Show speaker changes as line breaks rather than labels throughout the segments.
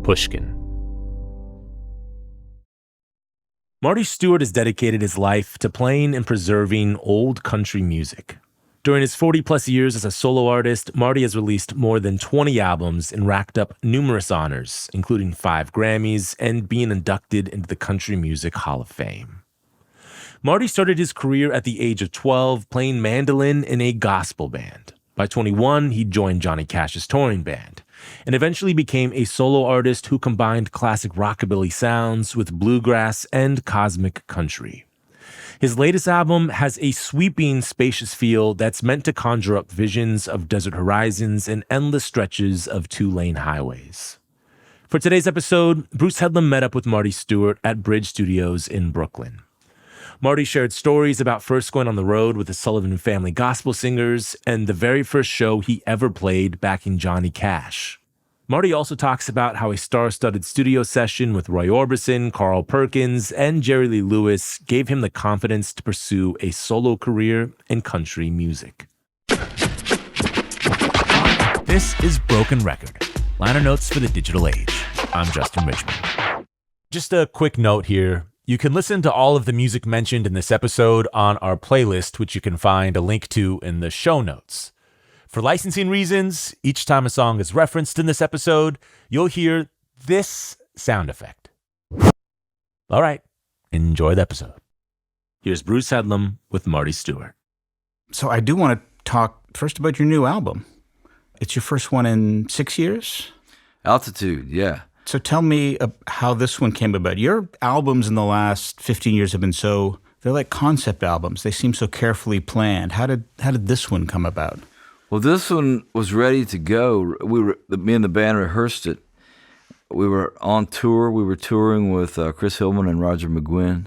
Pushkin. Marty Stuart has dedicated his life to playing and preserving old country music. During his 40-plus years as a solo artist, Marty has released more than 20 albums and racked up numerous honors, including 5 Grammys and being inducted into the Country Music Hall of Fame. Marty started his career at the age of 12 playing mandolin in a gospel band. By 21, he joined Johnny Cash's touring band and eventually became a solo artist who combined classic rockabilly sounds with bluegrass and cosmic country. His latest album has a sweeping, spacious feel that's meant to conjure up visions of desert horizons and endless stretches of 2-lane highways. For today's episode, Bruce Headlam met up with Marty Stuart at Bridge Studios in Brooklyn. Marty shared stories about first going on the road with the Sullivan Family Gospel Singers and the very first show he ever played backing Johnny Cash. Marty also talks about how a star-studded studio session with Roy Orbison, Carl Perkins, and Jerry Lee Lewis gave him the confidence to pursue a solo career in country music. This is Broken Record, liner notes for the digital age. I'm Justin Richmond. Just a quick note here. You can listen to all of the music mentioned in this episode on our playlist, which you can find a link to in the show notes. For licensing reasons, each time a song is referenced in this episode, you'll hear this sound effect. All right, enjoy the episode. Here's Bruce Headlam with Marty Stuart.
So I do want to talk first about your new album. It's your first one in 6 years?
Altitude, yeah.
So tell me how this one came about. Your albums in the last 15 years have been they're like concept albums. They seem so carefully planned. How did this one come about?
Well, this one was ready to go. Me and the band rehearsed it. We were on tour. We were touring with Chris Hillman and Roger McGuinn,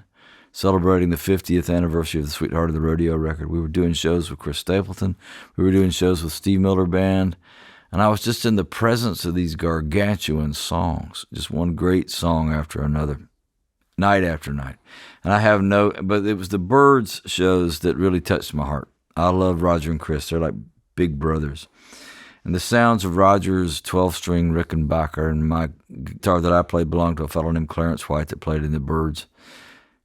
celebrating the 50th anniversary of the Sweetheart of the Rodeo record. We were doing shows with Chris Stapleton. We were doing shows with Steve Miller Band. And I was just in the presence of these gargantuan songs, just one great song after another, night after night. And but it was the Byrds shows that really touched my heart. I love Roger and Chris. They're like big brothers. And the sounds of Roger's 12-string Rickenbacker and my guitar that I played belonged to a fellow named Clarence White that played in the Byrds.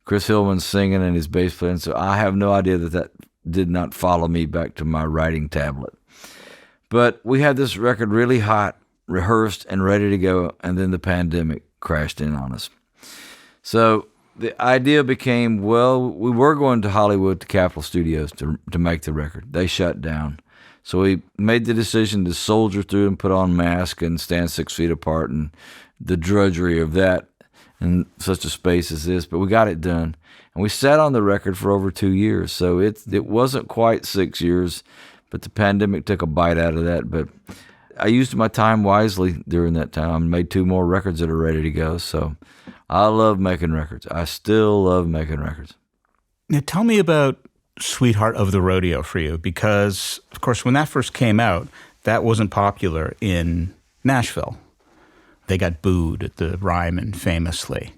Chris Hillman singing and his bass playing. So I have no idea that did not follow me back to my writing tablet. But we had this record really hot, rehearsed, and ready to go, and then the pandemic crashed in on us. So the idea became, we were going to Hollywood to Capitol Studios to make the record. They shut down. So we made the decision to soldier through and put on masks and stand 6 feet apart and the drudgery of that in such a space as this. But we got it done. And we sat on the record for over 2 years. So it wasn't quite 6 years, but the pandemic took a bite out of that. But I used my time wisely during that time. I made 2 more records that are ready to go. So I love making records. I still love making records.
Now tell me about Sweetheart of the Rodeo for you, because, of course, when that first came out, that wasn't popular in Nashville. They got booed at the Ryman famously.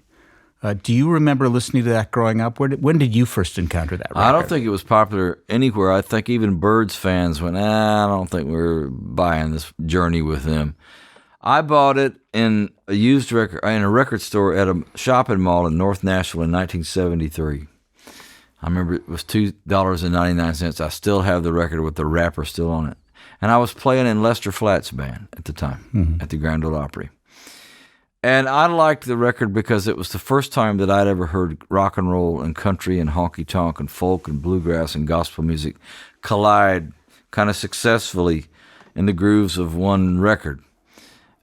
Do you remember listening to that growing up? When did you first encounter that record?
I don't think it was popular anywhere. I think even Byrds fans went, I don't think we're buying this journey with them. I bought it in a used record in a record store at a shopping mall in North Nashville in 1973. I remember it was $2.99. I still have the record with the wrapper still on it. And I was playing in Lester Flatt's band at the time at the Grand Ole Opry. And I liked the record because it was the first time that I'd ever heard rock and roll and country and honky-tonk and folk and bluegrass and gospel music collide kind of successfully in the grooves of one record.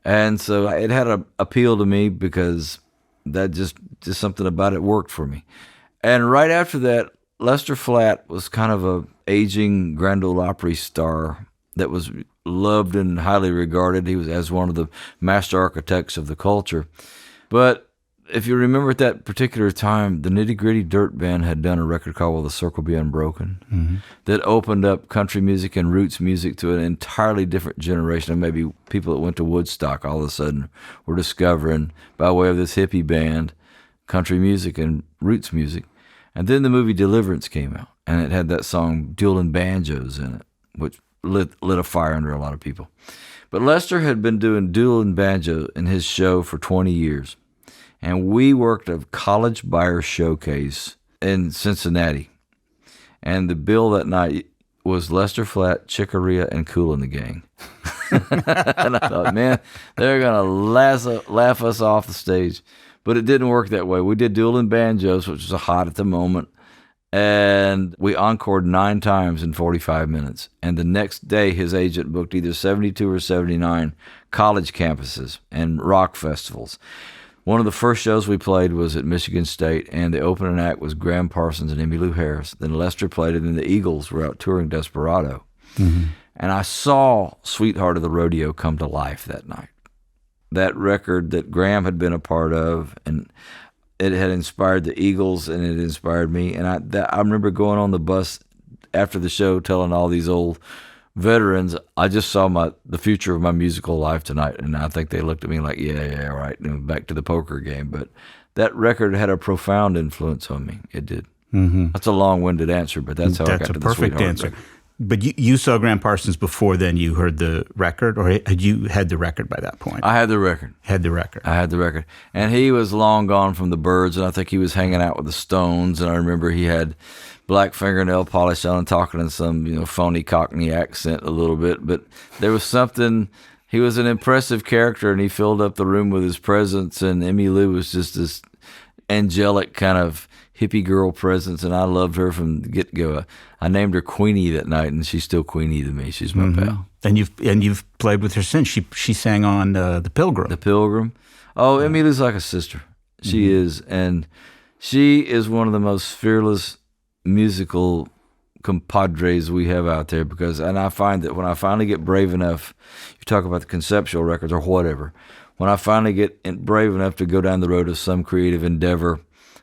And so it had an appeal to me because that just something about it worked for me. And right after that, Lester Flatt was kind of a aging Grand Ole Opry star that was loved and highly regarded. He was as one of the master architects of the culture. But if you remember at that particular time, the Nitty Gritty Dirt Band had done a record called Will the Circle Be Unbroken that opened up country music and roots music to an entirely different generation. And maybe people that went to Woodstock all of a sudden were discovering, by way of this hippie band, country music and roots music. And then the movie Deliverance came out, and it had that song Dueling Banjos in it, which lit a fire under a lot of people. But Lester had been doing dual and banjo in his show for 20 years. And we worked a college buyer showcase in Cincinnati. And the bill that night was Lester Flatt, Chicoria, and Kool and the Gang. And I thought, man, they're going to laugh us off the stage. But it didn't work that way. We did dual and banjos, which was hot at the moment. And we encored 9 times in 45 minutes. And the next day, his agent booked either 72 or 79 college campuses and rock festivals. One of the first shows we played was at Michigan State, and the opening act was Graham Parsons and Emmylou Harris. Then Lester played it, and the Eagles were out touring Desperado. Mm-hmm. And I saw Sweetheart of the Rodeo come to life that night. That record that Graham had been a part of, and it had inspired the Eagles, and it inspired me. And I remember going on the bus after the show telling all these old veterans, I just saw the future of my musical life tonight. And I think they looked at me like, yeah, right, and back to the poker game. But that record had a profound influence on me. It did. Mm-hmm. That's a long-winded answer, but that's how I got to the Sweetheart. That's a perfect answer. Record.
But you saw Graham Parsons before then you heard the record, or had you had the record by that point?
I had the record.
I had the record.
And he was long gone from the Byrds, and I think he was hanging out with the Stones, and I remember he had black fingernail polish on and talking in some, phony Cockney accent a little bit. But there was something, he was an impressive character, and he filled up the room with his presence, and Emmylou was just this angelic kind of hippie girl presence, and I loved her from the get-go. I named her Queenie that night, and she's still Queenie to me. She's my pal.
And you've played with her since. She sang on the Pilgrim.
The Pilgrim. Oh, Emmylou's like a sister. She is, and she is one of the most fearless musical compadres we have out there, and I find that when I finally get brave enough, you talk about the conceptual records or whatever, when I finally get brave enough to go down the road of some creative endeavor,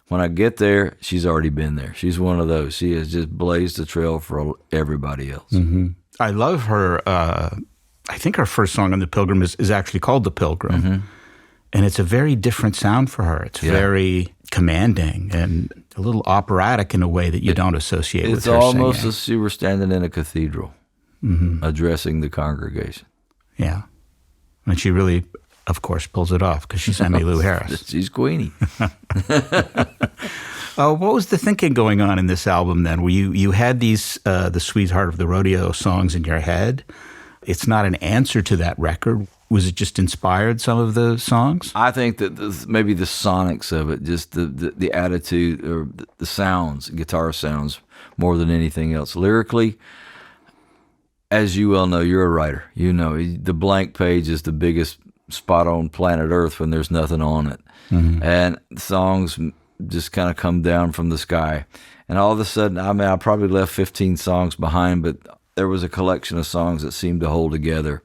when I get there, she's already been there. She's one of those. She has just blazed the trail for everybody else.
Mm-hmm. I love her. I think her first song on The Pilgrim is actually called The Pilgrim. Mm-hmm. And it's a very different sound for her. It's very commanding and a little operatic in a way that you don't associate with her singing.
It's almost as if she were standing in a cathedral addressing the congregation.
Yeah. And she really, of course, pulls it off because she's Emmylou Harris.
She's Queenie.
What was the thinking going on in this album then? Were you had these the Sweetheart of the Rodeo songs in your head? It's not an answer to that record. Was it just inspired, some of the songs?
I think that maybe the sonics of it, just the attitude or the sounds, guitar sounds, more than anything else. Lyrically, as you well know, you're a writer. You know, the blank page is the biggest spot on planet Earth when there's nothing on it. Mm-hmm. And songs just kind of come down from the sky. And all of a sudden, I probably left 15 songs behind, but there was a collection of songs that seemed to hold together.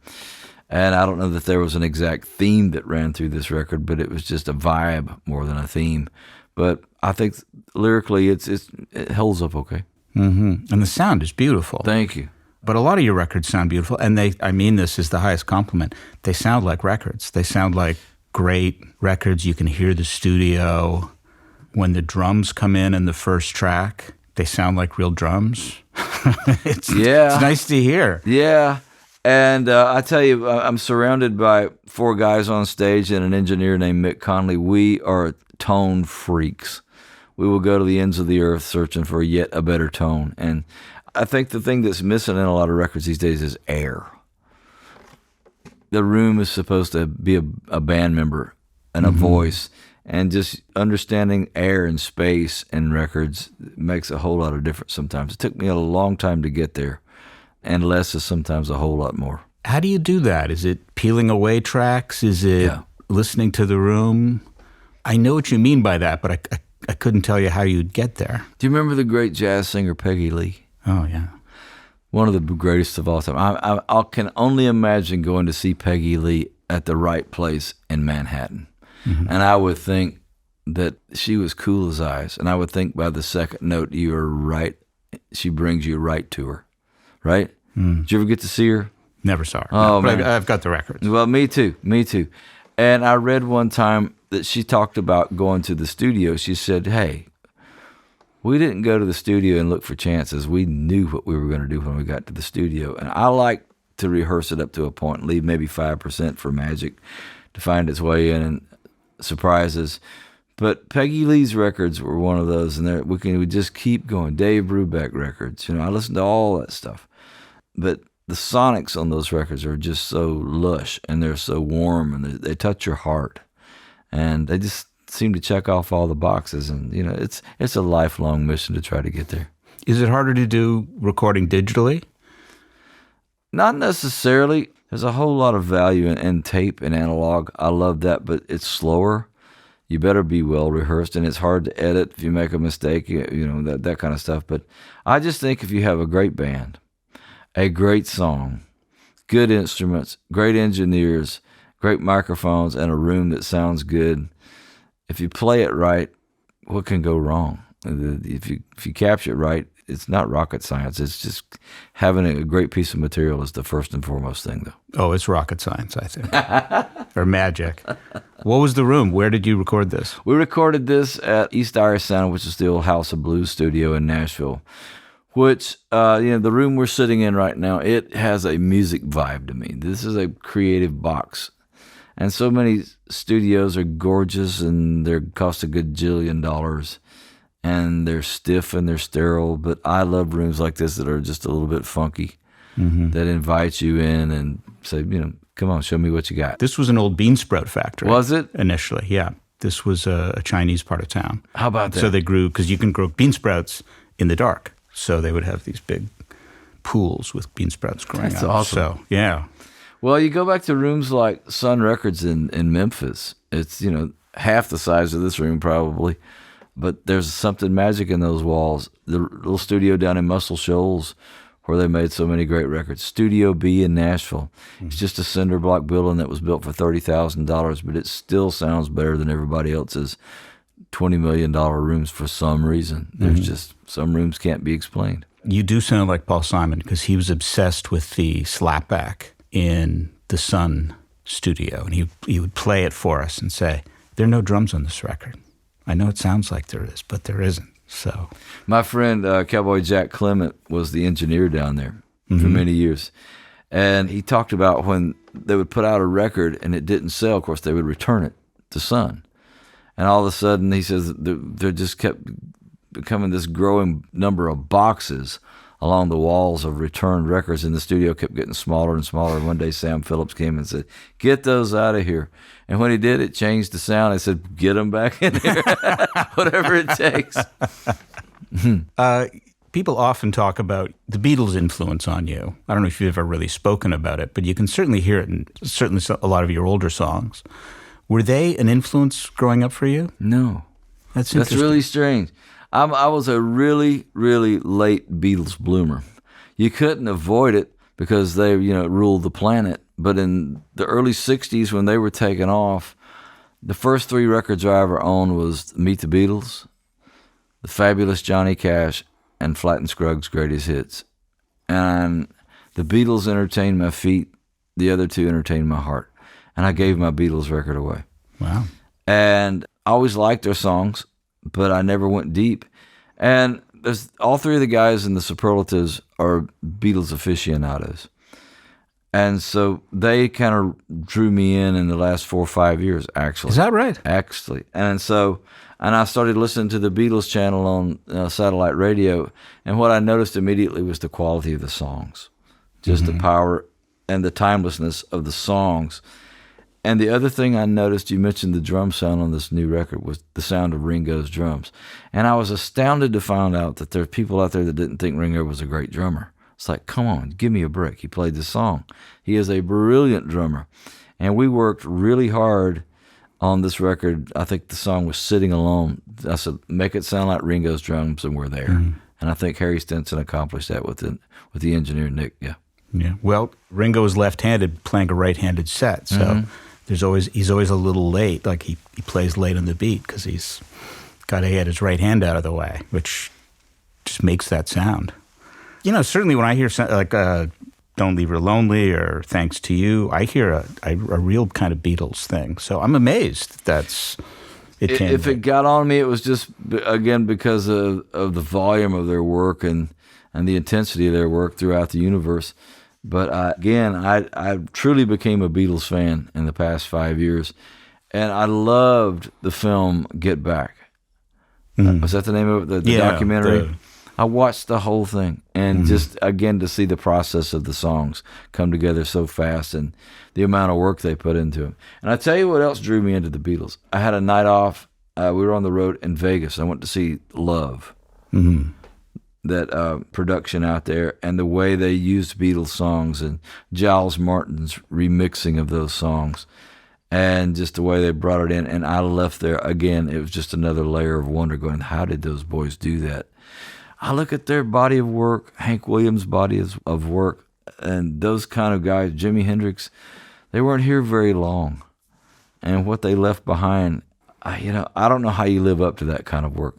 And I don't know that there was an exact theme that ran through this record, but it was just a vibe more than a theme. But I think lyrically, it holds up okay.
Mm-hmm. And the sound is beautiful.
Thank you.
But a lot of your records sound beautiful, and I mean this is the highest compliment. They sound like records. They sound like great records. You can hear the studio. When the drums come in the first track, they sound like real drums. It's nice to hear.
Yeah. And I tell you, I'm surrounded by 4 guys on stage and an engineer named Mick Conley. We are tone freaks. We will go to the ends of the earth searching for yet a better tone. And I think the thing that's missing in a lot of records these days is air. The room is supposed to be a band member and a voice. And just understanding air and space in records makes a whole lot of difference sometimes. It took me a long time to get there. And less is sometimes a whole lot more.
How do you do that? Is it peeling away tracks? Is it listening to the room? I know what you mean by that, but I couldn't tell you how you'd get there.
Do you remember the great jazz singer Peggy Lee?
Oh, yeah.
One of the greatest of all time. I can only imagine going to see Peggy Lee at the right place in Manhattan. Mm-hmm. And I would think that she was cool as ice. And I would think by the second note, you are right. She brings you right to her. Right? Did you ever get to see her?
Never saw her.
Oh,
but I've got the records.
Well, me too. And I read one time that she talked about going to the studio. She said, hey, we didn't go to the studio and look for chances. We knew what we were going to do when we got to the studio. And I like to rehearse it up to a point and leave maybe 5% for magic to find its way in and surprises. But Peggy Lee's records were one of those, and we just keep going. Dave Brubeck records, I listened to all that stuff. But the sonics on those records are just so lush, and they're so warm, and they touch your heart. And they just seem to check off all the boxes, and it's a lifelong mission to try to get there.
Is it harder to do recording digitally?
Not necessarily. There's a whole lot of value in tape and analog. I love that, but it's slower. You better be well rehearsed, and it's hard to edit if you make a mistake, that kind of stuff. But I just think if you have a great band, a great song, good instruments, great engineers, great microphones, and a room that sounds good, if you play it right, what can go wrong? If you capture it right, it's not rocket science. It's just having a great piece of material is the first and foremost thing, though.
Oh, it's rocket science, I think. Or magic. What was the room? Where did you record this?
We recorded this at East Irish Sound, which is the old House of Blues studio in Nashville, which, the room we're sitting in right now, it has a music vibe to me. This is a creative box. And so many studios are gorgeous, and they cost a gajillion dollars. And they're stiff and they're sterile, but I love rooms like this that are just a little bit funky, that invite you in and say, come on, show me what you got.
This was an old bean sprout factory.
Was it?
Initially, yeah. This was a Chinese part of town.
How about that?
So they grew, because you can grow bean sprouts in the dark. So they would have these big pools with bean sprouts growing out.
That's awesome.
So, yeah.
Well, you go back to rooms like Sun Records in Memphis. It's, half the size of this room probably. But there's something magic in those walls. The little studio down in Muscle Shoals where they made so many great records. Studio B in Nashville. It's just a cinder block building that was built for $30,000, but it still sounds better than everybody else's $20 million rooms for some reason. There's just some rooms can't be explained.
You do sound like Paul Simon, because he was obsessed with the slapback in the Sun studio. And he would play it for us and say, there are no drums on this record. I know it sounds like there is, but there isn't. So,
my friend Cowboy Jack Clement was the engineer down there for many years, and he talked about when they would put out a record and it didn't sell. Of course, they would return it to Sun, and all of a sudden, he says there just kept becoming this growing number of boxes along the walls of returned records, and the studio kept getting smaller and smaller. And one day Sam Phillips came and said, "Get those out of here." And when he did, it changed the sound. I said, "Get them back in here, whatever it takes."
People often talk about the Beatles' influence on you. I don't know if you've ever really spoken about it, but you can certainly hear it in certainly a lot of your older songs. Were they an influence growing up for you?
No.
That's interesting.
That's really strange. I was a really, really late Beatles bloomer. You couldn't avoid it because they, ruled the planet. But in the early 60s, when they were taking off, the first 3 records I ever owned was Meet the Beatles, The Fabulous Johnny Cash, and Flatt and Scruggs' Greatest Hits. And the Beatles entertained my feet. The other 2 entertained my heart. And I gave my Beatles record away.
Wow.
And I always liked their songs, but I never went deep. And all 3 of the guys in the superlatives are Beatles aficionados. And so they kind of drew me in the last 4 or 5 years, actually.
Is that right?
Actually. And I started listening to the Beatles channel on satellite radio, and what I noticed immediately was the quality of the songs, just the power and the timelessness of the songs. And the other thing I noticed, you mentioned the drum sound on this new record, was the sound of Ringo's drums. And I was astounded to find out that there are people out there that didn't think Ringo was a great drummer. It's like, come on, give me a break. He played the song. He is a brilliant drummer. And we worked really hard on this record. I think the song was Sitting Alone. I said, make it sound like Ringo's drums, and we're there. And I think Harry Stinson accomplished that with the engineer, Nick, yeah.
Yeah. Well, Ringo is left-handed playing a right-handed set, so he's always a little late. Like he plays late on the beat because he's got to get his right hand out of the way, which just makes that sound. Certainly when I hear like Don't Leave Her Lonely or Thanks to You, I hear a real kind of Beatles thing. So I'm amazed that
If it got on me, it was just, again, because of the volume of their work and the intensity of their work throughout the universe. But again, I truly became a Beatles fan in the past 5 years, and I loved the film Get Back. Was that the name of it? The documentary? I watched the whole thing, and just, again, to see the process of the songs come together so fast and the amount of work they put into them. And I tell you what else drew me into the Beatles. I had a night off. We were on the road in Vegas. I went to see Love, that production out there, and the way they used Beatles songs and Giles Martin's remixing of those songs, and just the way they brought it in. And I left there, again, it was just another layer of wonder going, how did those boys do that? I look at their body of work, Hank Williams' body of work, and those kind of guys, Jimi Hendrix, they weren't here very long. And what they left behind, I don't know how you live up to that kind of work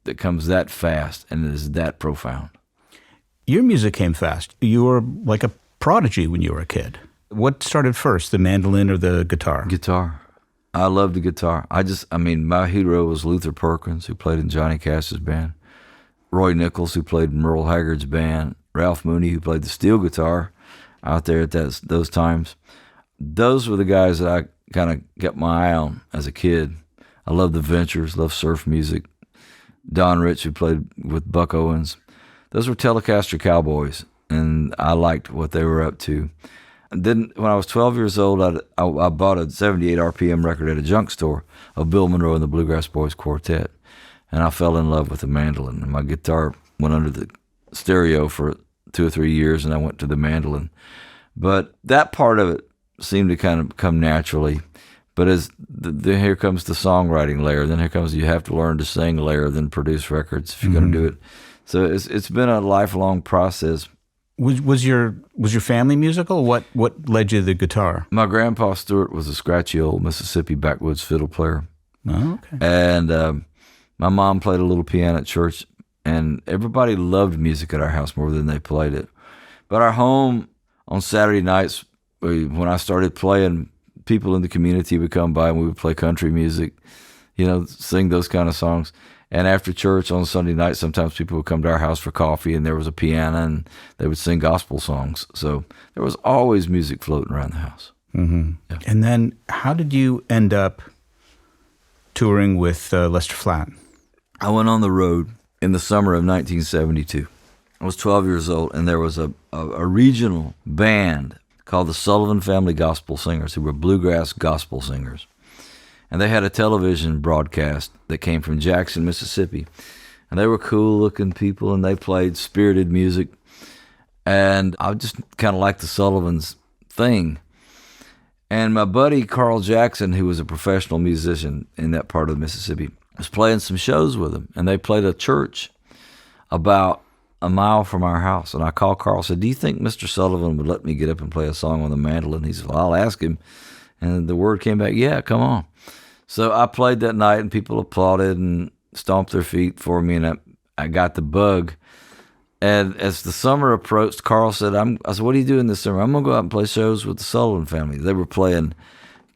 that comes that fast and is that profound.
Your music came fast. You were like a prodigy when you were a kid. What started first, the mandolin or the guitar?
Guitar. I love the guitar. My hero was Luther Perkins, who played in Johnny Cash's band. Roy Nichols, who played in Merle Haggard's band. Ralph Mooney, who played the steel guitar out there at those times. Those were the guys that I kind of got my eye on as a kid. I loved the Ventures, loved surf music. Don Rich, who played with Buck Owens. Those were Telecaster cowboys, and I liked what they were up to. And then when I was 12 years old, I bought a 78 RPM record at a junk store of Bill Monroe and the Bluegrass Boys Quartet, and I fell in love with the mandolin. And my guitar went under the stereo for 2 or 3 years, and I went to the mandolin. But that part of it seemed to kind of come naturally. But as here comes the songwriting layer, then here comes you have to learn to sing layer, then produce records if you're going to do it. So it's been a lifelong process.
Was your family musical? What led you to the guitar?
My grandpa Stuart was a scratchy old Mississippi backwoods fiddle player.
Oh, okay.
And my mom played a little piano at church, and everybody loved music at our house more than they played it. But our home on Saturday nights, when I started playing, people in the community would come by and we would play country music, sing those kind of songs. And after church on Sunday night, sometimes people would come to our house for coffee, and there was a piano, and they would sing gospel songs. So there was always music floating around the house.
Mm-hmm. Yeah. And then how did you end up touring with Lester Flatt?
I went on the road in the summer of 1972. I was 12 years old, and there was a regional band called the Sullivan Family Gospel Singers, who were bluegrass gospel singers. And they had a television broadcast that came from Jackson, Mississippi. And they were cool-looking people, and they played spirited music. And I just kind of liked the Sullivans' thing. And my buddy Carl Jackson, who was a professional musician in that part of Mississippi, was playing some shows with them. And they played a church about a mile from our house. And I called Carl and said, do you think Mr. Sullivan would let me get up and play a song on the mandolin? He said, well, I'll ask him. And the word came back, yeah, come on. So I played that night, and people applauded and stomped their feet for me, and I got the bug. And as the summer approached, Carl said, I said, what are you doing this summer? I'm going to go out and play shows with the Sullivan family. They were playing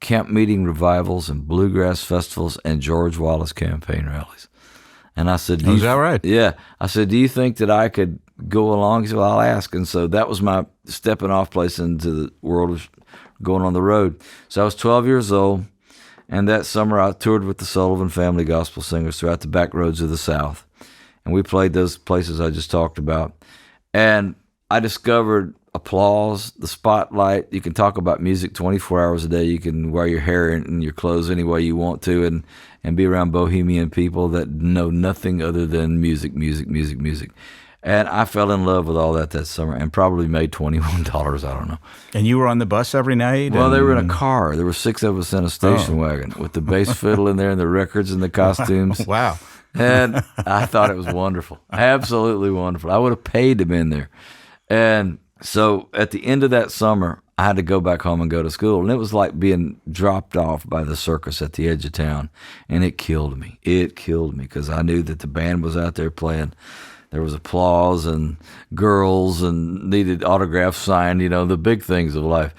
camp meeting revivals and bluegrass festivals and George Wallace campaign rallies. And I said,
is that right?
Yeah. I said, do you think that I could go along? He said, well, I'll ask. And so that was my stepping off place into the world of going on the road. So I was 12 years old, and that summer I toured with the Sullivan Family Gospel Singers throughout the back roads of the South. And we played those places I just talked about. And I discovered applause, the spotlight. You can talk about music 24 hours a day. You can wear your hair and your clothes any way you want to, and be around bohemian people that know nothing other than music. And I fell in love with all that summer, and probably made $21, I don't know.
And you were on the bus every night?
Well, they were in a car. There were 6 of us in a station wagon with the bass fiddle in there and the records and the costumes.
Wow.
And I thought it was wonderful. Absolutely wonderful. I would have paid to be in there. And so at the end of that summer, I had to go back home and go to school. And it was like being dropped off by the circus at the edge of town. And it killed me. It killed me because I knew that the band was out there playing. There was applause and girls and needed autographs signed, the big things of life.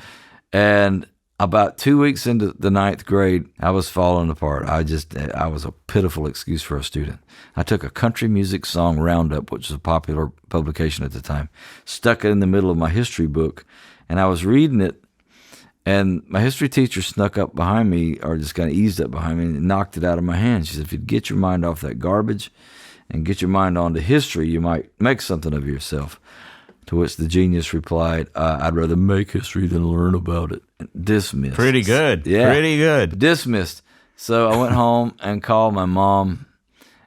And About 2 weeks into the 9th grade, I was falling apart. I was a pitiful excuse for a student. I took a country music song roundup, which was a popular publication at the time, stuck it in the middle of my history book, and I was reading it, and my history teacher snuck up behind me, or just kind of eased up behind me, and knocked it out of my hand. She said, if you'd get your mind off that garbage and get your mind onto history, you might make something of yourself. To which the genius replied, I'd rather make history than learn about it. Dismissed.
Pretty good.
Yeah.
Pretty good.
Dismissed. So I went home and called my mom,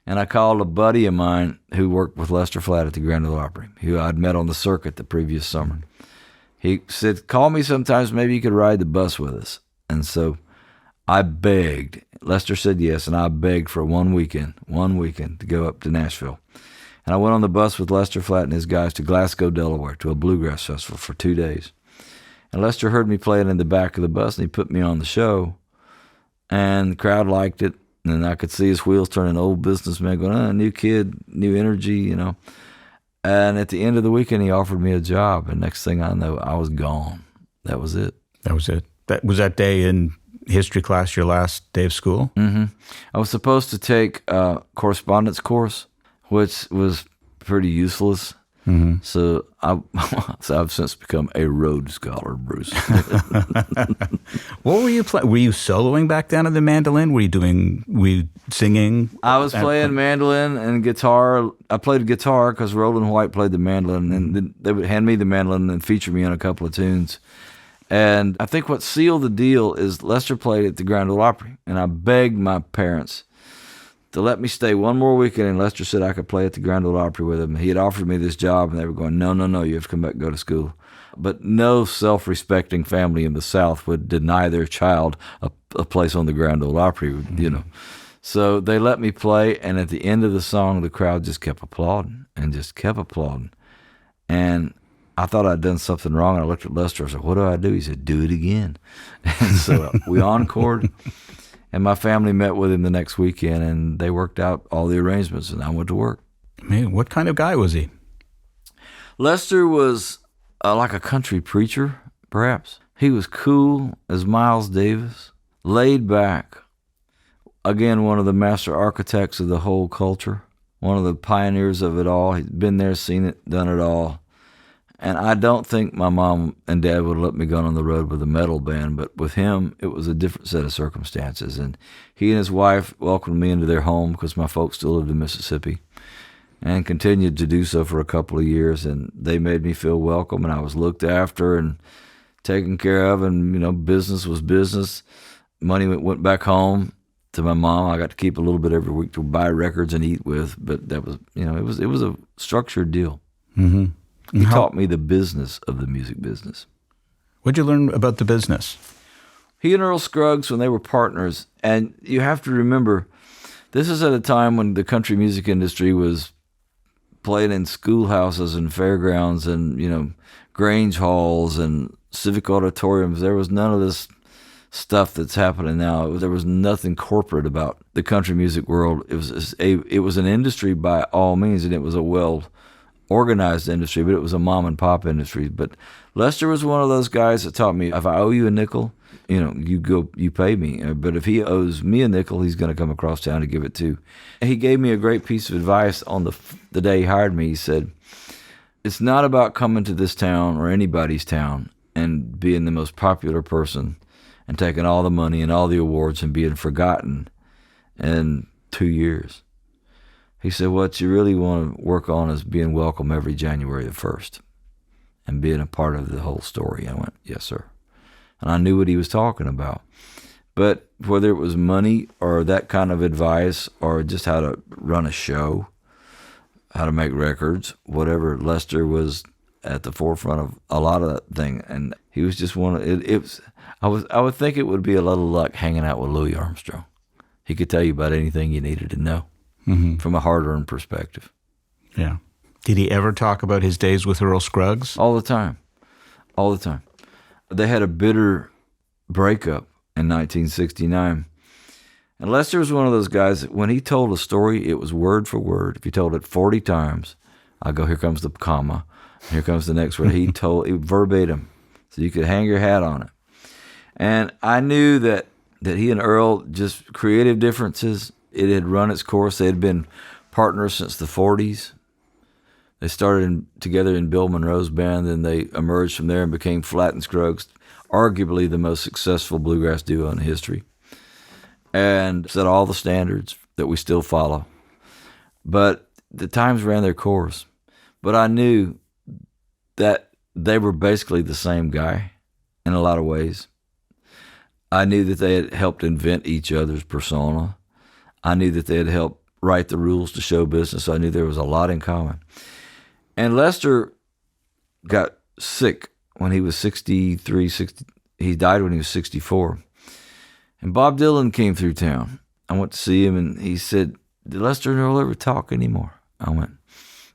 and I called a buddy of mine who worked with Lester Flatt at the Grand Ole Opry, who I'd met on the circuit the previous summer. He said, call me sometimes, maybe you could ride the bus with us. And so I begged. Lester said yes, and I begged for one weekend to go up to Nashville. And I went on the bus with Lester Flatt and his guys to Glasgow, Delaware, to a bluegrass festival for 2 days. And Lester heard me playing in the back of the bus, and he put me on the show. And the crowd liked it, and I could see his wheels turning. Old businessman going, new kid, new energy, you know. And at the end of the weekend, he offered me a job, and next thing I know, I was gone. That was it.
That was it. That was that day in history class, your last day of school?
Mm-hmm. I was supposed to take a correspondence course, which was pretty useless. Mm-hmm. So I've since become a Rhodes Scholar, Bruce.
What were you playing? Were you soloing back then on the mandolin? Were you singing?
I was playing mandolin and guitar. I played guitar because Roland White played the mandolin, and they would hand me the mandolin and feature me on a couple of tunes. And I think what sealed the deal is Lester played at the Grand Ole Opry, and I begged my parents to let me stay one more weekend, and Lester said I could play at the Grand Ole Opry with him. He had offered me this job, and they were going, no, you have to come back and go to school. But no self-respecting family in the South would deny their child a place on the Grand Ole Opry, you know. So they let me play, and at the end of the song, the crowd just kept applauding and just kept applauding. And I thought I'd done something wrong, and I looked at Lester. I said, what do? He said, do it again. And so we encored. And my family met with him the next weekend, and they worked out all the arrangements, and I went to work.
Man, what kind of guy was he?
Lester was like a country preacher, perhaps. He was cool as Miles Davis, laid back. Again, one of the master architects of the whole culture, one of the pioneers of it all. He'd been there, seen it, done it all. And I don't think my mom and dad would have let me go on the road with a metal band, but with him, it was a different set of circumstances. And he and his wife welcomed me into their home because my folks still lived in Mississippi, and continued to do so for a couple of years. And they made me feel welcome, and I was looked after and taken care of. And, you know, business was business. Money went back home to my mom. I got to keep a little bit every week to buy records and eat with, but that was, you know, it was a structured deal. Mm-hmm. He taught me the business of the music business.
What'd you learn about the business?
He and Earl Scruggs, when they were partners, and you have to remember, this is at a time when the country music industry was playing in schoolhouses and fairgrounds and, you know, Grange halls and civic auditoriums. There was none of this stuff that's happening now. There was nothing corporate about the country music world. It was an industry by all means, and it was a well-organized industry, but it was a mom-and-pop industry. But Lester was one of those guys that taught me, if I owe you a nickel, you know, you pay me. But if he owes me a nickel, he's going to come across town to give it too. He gave me a great piece of advice on the day he hired me. He said, it's not about coming to this town or anybody's town and being the most popular person and taking all the money and all the awards and being forgotten in 2 years. He said, what you really want to work on is being welcome every January the 1st and being a part of the whole story. I went, yes, sir. And I knew what he was talking about. But whether it was money or that kind of advice or just how to run a show, how to make records, whatever, Lester was at the forefront of a lot of that thing. And he was just one of it. I would think it would be a little luck hanging out with Louis Armstrong. He could tell you about anything you needed to know from a hard-earned perspective.
Yeah. Did he ever talk about his days with Earl Scruggs?
All the time. All the time. They had a bitter breakup in 1969. And Lester was one of those guys that when he told a story, it was word for word. If he told it 40 times, I go, here comes the comma, here comes the next word. He told it verbatim, so you could hang your hat on it. And I knew that he and Earl, just creative differences, it had run its course. They had been partners since the 40s. They started together in Bill Monroe's band, and they emerged from there and became Flatt and Scruggs, arguably the most successful bluegrass duo in history, and set all the standards that we still follow. But the times ran their course. But I knew that they were basically the same guy in a lot of ways. I knew that they had helped invent each other's persona. I knew that they had helped write the rules to show business. I knew there was a lot in common. And Lester got sick when he was 63, 60. He died when he was 64. And Bob Dylan came through town. I went to see him, and he said, "Did Lester and Earl ever talk anymore?" I went,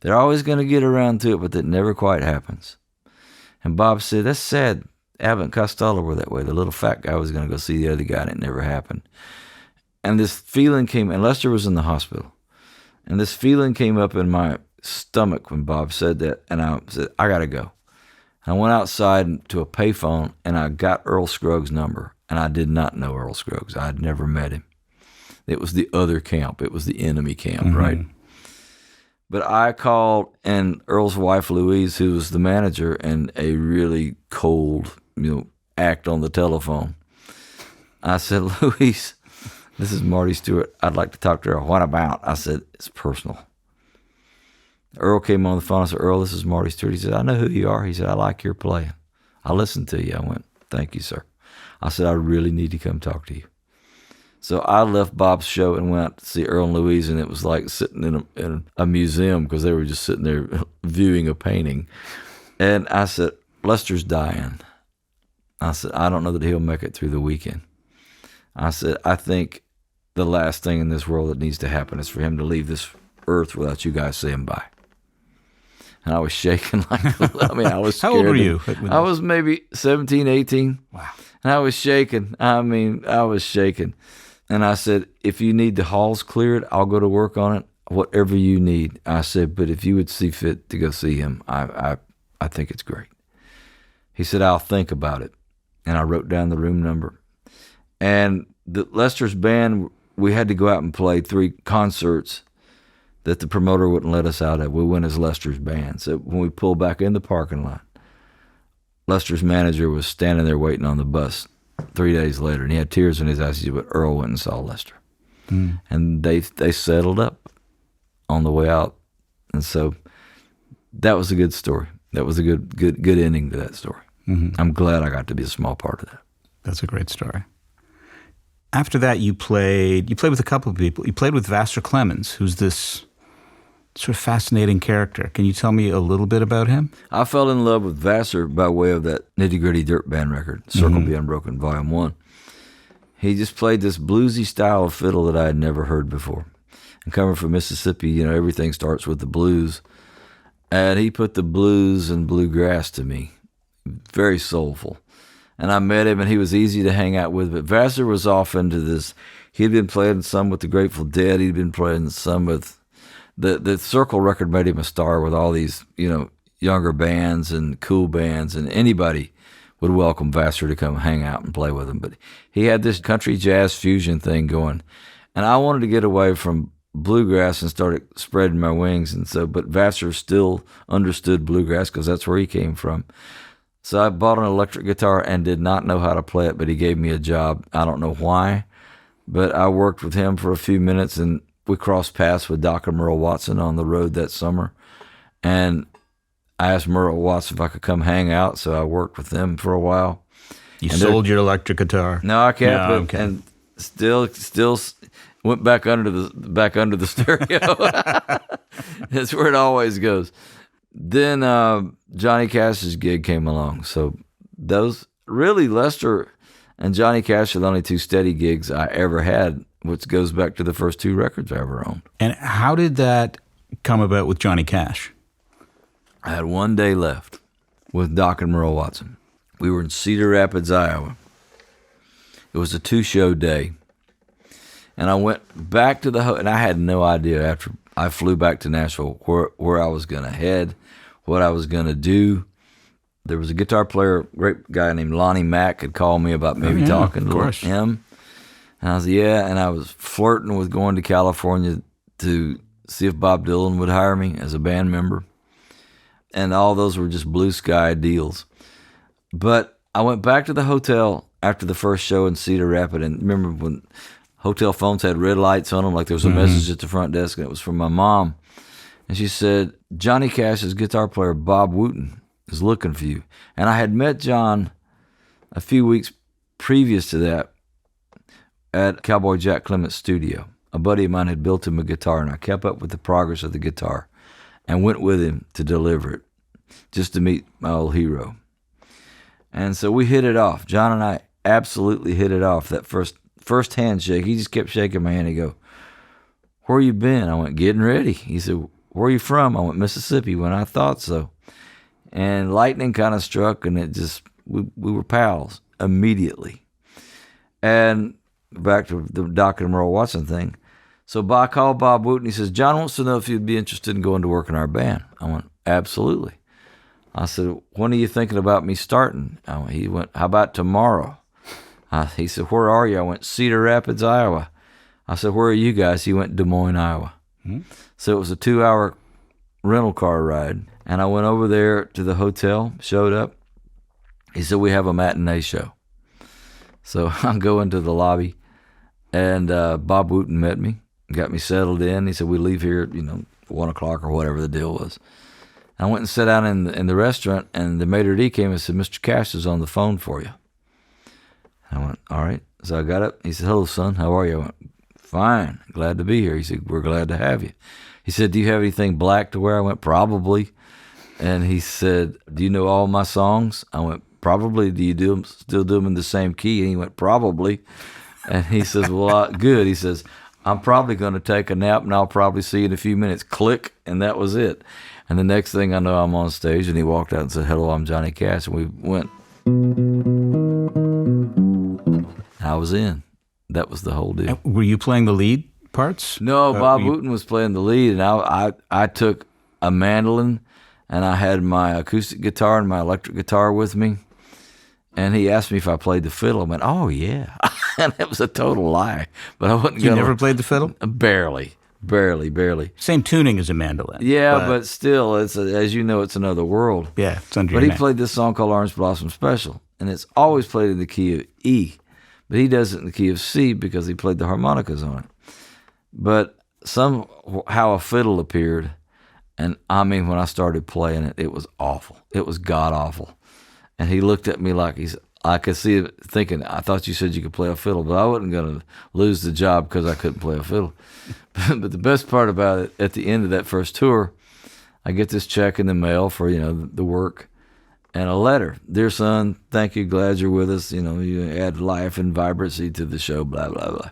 "They're always going to get around to it, but that never quite happens." And Bob said, "That's sad. Abbott and Costello were that way. The little fat guy was going to go see the other guy, and it never happened." And this feeling came, and Lester was in the hospital. And this feeling came up in my stomach when Bob said that, and I said, "I got to go." I went outside to a payphone, and I got Earl Scruggs' number, and I did not know Earl Scruggs. I had never met him. It was the other camp. It was the enemy camp, right? But I called, and Earl's wife, Louise, who was the manager and a really cold, act on the telephone. I said, "Louise, this is Marty Stuart. I'd like to talk to Earl." "What about?" I said, "It's personal." Earl came on the phone. I said, "Earl, this is Marty Stuart." He said, "I know who you are." He said, "I like your playing. I listened to you." I went, "Thank you, sir." I said, "I really need to come talk to you." So I left Bob's show and went out to see Earl and Louise, and it was like sitting in a museum because they were just sitting there viewing a painting. And I said, "Lester's dying." I said, "I don't know that he'll make it through the weekend." I said, "I think the last thing in this world that needs to happen is for him to leave this earth without you guys saying bye." And I was shaking I was scared.
How old were you?
I was maybe 17, 18.
Wow.
And I was shaking. I was shaking. And I said, "If you need the halls cleared, I'll go to work on it, whatever you need." I said, "But if you would see fit to go see him, I think it's great." He said, "I'll think about it." And I wrote down the room number. And Lester's band, we had to go out and play 3 concerts that the promoter wouldn't let us out of. We went as Lester's band. So when we pulled back in the parking lot, Lester's manager was standing there waiting on the bus 3 days later, and he had tears in his eyes. He said, "But Earl went and saw Lester." And they settled up on the way out. And so that was a good story. That was a good ending to that story. I'm glad I got to be a small part of that.
That's a great story. After that, you played with a couple of people. You played with Vassar Clemens, who's this sort of fascinating character. Can you tell me a little bit about him?
I fell in love with Vassar by way of that Nitty Gritty Dirt Band record, Circle Be Unbroken, Volume 1. He just played this bluesy style of fiddle that I had never heard before. And coming from Mississippi, everything starts with the blues. And he put the blues and bluegrass to me. Very soulful. And I met him, and he was easy to hang out with. But Vassar was off into this. He'd been playing some with the Grateful Dead. He'd been playing some with the Circle record made him a star with all these, younger bands and cool bands, and anybody would welcome Vassar to come hang out and play with him. But he had this country jazz fusion thing going, and I wanted to get away from bluegrass and started spreading my wings. And so, but Vassar still understood bluegrass because that's where he came from. So I bought an electric guitar and did not know how to play it, but he gave me a job. I don't know why, but I worked with him for a few minutes, and we crossed paths with Doc and Merle Watson on the road that summer. And I asked Merle Watson if I could come hang out, so I worked with them for a while.
You sold your electric guitar?
No, I kept it, and still went back under the stereo. That's where it always goes. Then Johnny Cash's gig came along. So those really, Lester and Johnny Cash are the only 2 steady gigs I ever had, which goes back to the first 2 records I ever owned.
And how did that come about with Johnny Cash?
I had 1 day left with Doc and Merle Watson. We were in Cedar Rapids, Iowa. It was a 2-show day. And I went back to the hotel, and I had no idea after I flew back to Nashville where I was going to head, what I was going to do. There was a guitar player, great guy named Lonnie Mack, had called me about maybe talking to him. And I said, yeah. And I was flirting with going to California to see if Bob Dylan would hire me as a band member. And all those were just blue sky deals. But I went back to the hotel after the first show in Cedar Rapids. And remember when hotel phones had red lights on them, like there was a message at the front desk, and it was from my mom. And she said, Johnny Cash's guitar player, Bob Wooten, is looking for you. And I had met John a few weeks previous to that at Cowboy Jack Clement's studio. A buddy of mine had built him a guitar, and I kept up with the progress of the guitar and went with him to deliver it, just to meet my old hero. And so we hit it off. John and I absolutely hit it off. That first handshake, he just kept shaking my hand. He'd go, where you been? I went, getting ready. He said, where are you from? I went, Mississippi. When I thought so. And lightning kind of struck, and it just, we were pals immediately. And back to the Doc and Merle Watson thing. So I called Bob Wooten. He says, John wants to know if you'd be interested in going to work in our band. I went, absolutely. I said, when are you thinking about me starting? He went, how about tomorrow? He said, where are you? I went, Cedar Rapids, Iowa. I said, where are you guys? He went, Des Moines, Iowa. So it was a 2-hour rental car ride. And I went over there to the hotel, showed up. He said, we have a matinee show. So I'm going to the lobby, and Bob Wooten met me, got me settled in. He said, we leave here, 1 o'clock or whatever the deal was. I went and sat down in the restaurant, and the maitre d' came and said, Mr. Cash is on the phone for you. I went, all right. So I got up. He said, hello, son. How are you? I went, fine. Glad to be here. He said, we're glad to have you. He said, do you have anything black to wear? I went, probably. And he said, do you know all my songs? I went, probably. Do you still do them in the same key? And he went, probably. And he says, well, good. He says, I'm probably going to take a nap, and I'll probably see you in a few minutes. Click. And that was it. And the next thing I know, I'm on stage, and he walked out and said, hello, I'm Johnny Cash. And we went. I was in. That was the whole deal.
Were you playing the lead parts?
No, Bob Wooten was playing the lead, and I took a mandolin, and I had my acoustic guitar and my electric guitar with me. And he asked me if I played the fiddle. I went, oh, yeah. And it was a total lie. But I wasn't
You never played the fiddle?
Barely.
Same tuning as a mandolin.
Yeah, but still, as you know, it's another world.
Yeah, it's under
But
your
he
neck.
played this song called Orange Blossom Special, and it's always played in the key of E. But he does it in the key of C because he played the harmonicas on it. But somehow a fiddle appeared, and I mean, when I started playing it, it was awful. It was god-awful. And he looked at me like I could see it thinking, I thought you said you could play a fiddle, but I wasn't going to lose the job because I couldn't play a fiddle. But the best part about it, at the end of that first tour, I get this check in the mail for, the work and a letter. Dear son, thank you, glad you're with us. You add life and vibrancy to the show, blah, blah, blah.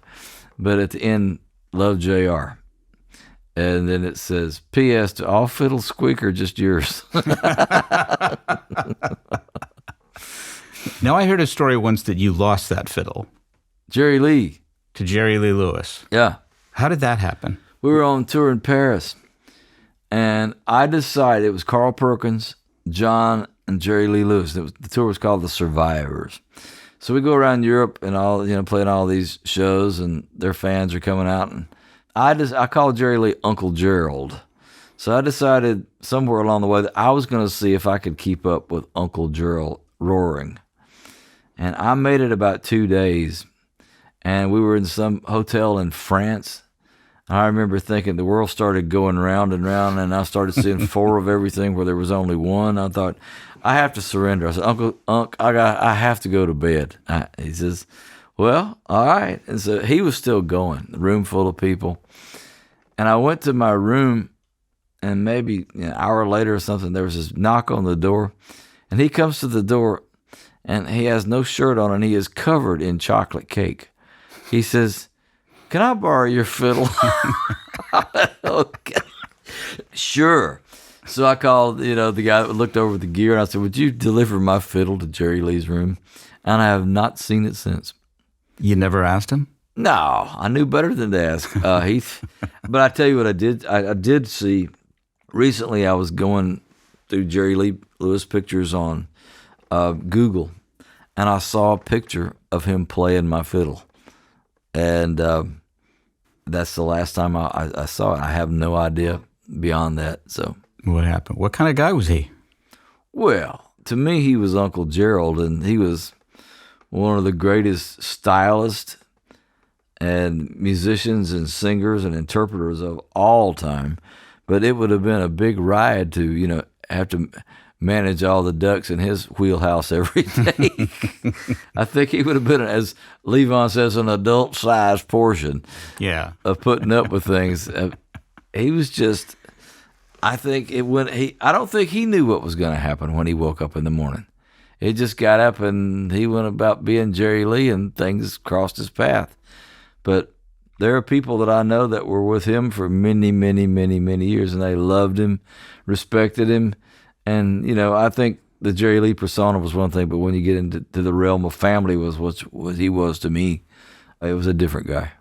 But at the end, love JR. And then it says, P.S. to all fiddle squeaker, just yours.
Now, I heard a story once that you lost that fiddle.
Jerry Lee.
To Jerry Lee Lewis.
Yeah.
How did that happen?
We were on tour in Paris, and I decided it was Carl Perkins, John, and Jerry Lee Lewis. The tour was called The Survivors. So we go around Europe and all, playing all these shows, and their fans are coming out. And I called Jerry Lee Uncle Gerald. So I decided somewhere along the way that I was going to see if I could keep up with Uncle Gerald roaring. And I made it about 2 days, and we were in some hotel in France. I remember thinking the world started going round and round, and I started seeing 4 of everything where there was only 1. I thought, I have to surrender. I said, Uncle, I have to go to bed. He says, well, all right. And so he was still going, the room full of people. And I went to my room, and maybe an hour later or something, there was this knock on the door, and he comes to the door, and he has no shirt on, and he is covered in chocolate cake. He says, can I borrow your fiddle? Okay. Sure. So I called, the guy that looked over the gear, and I said, would you deliver my fiddle to Jerry Lee's room? And I have not seen it since.
You never asked him?
No, I knew better than to ask Heath. But I tell you what I did. I did see, recently I was going through Jerry Lee Lewis pictures on Google, and I saw a picture of him playing my fiddle. And that's the last time I saw it. I have no idea beyond that. So
What happened? What kind of guy was he?
Well, to me, he was Uncle Gerald, and he was one of the greatest stylists and musicians and singers and interpreters of all time. But it would have been a big ride to, have to manage all the ducks in his wheelhouse every day. I think he would have been, as Levon says, an adult-sized portion of putting up with things. He was just, I don't think he knew what was going to happen when he woke up in the morning. He just got up and he went about being Jerry Lee, and things crossed his path. But there are people that I know that were with him for many, many, many, many years, and they loved him, respected him. And, I think the Jerry Lee persona was one thing, but when you get into the realm of family was what he was to me, it was a different guy.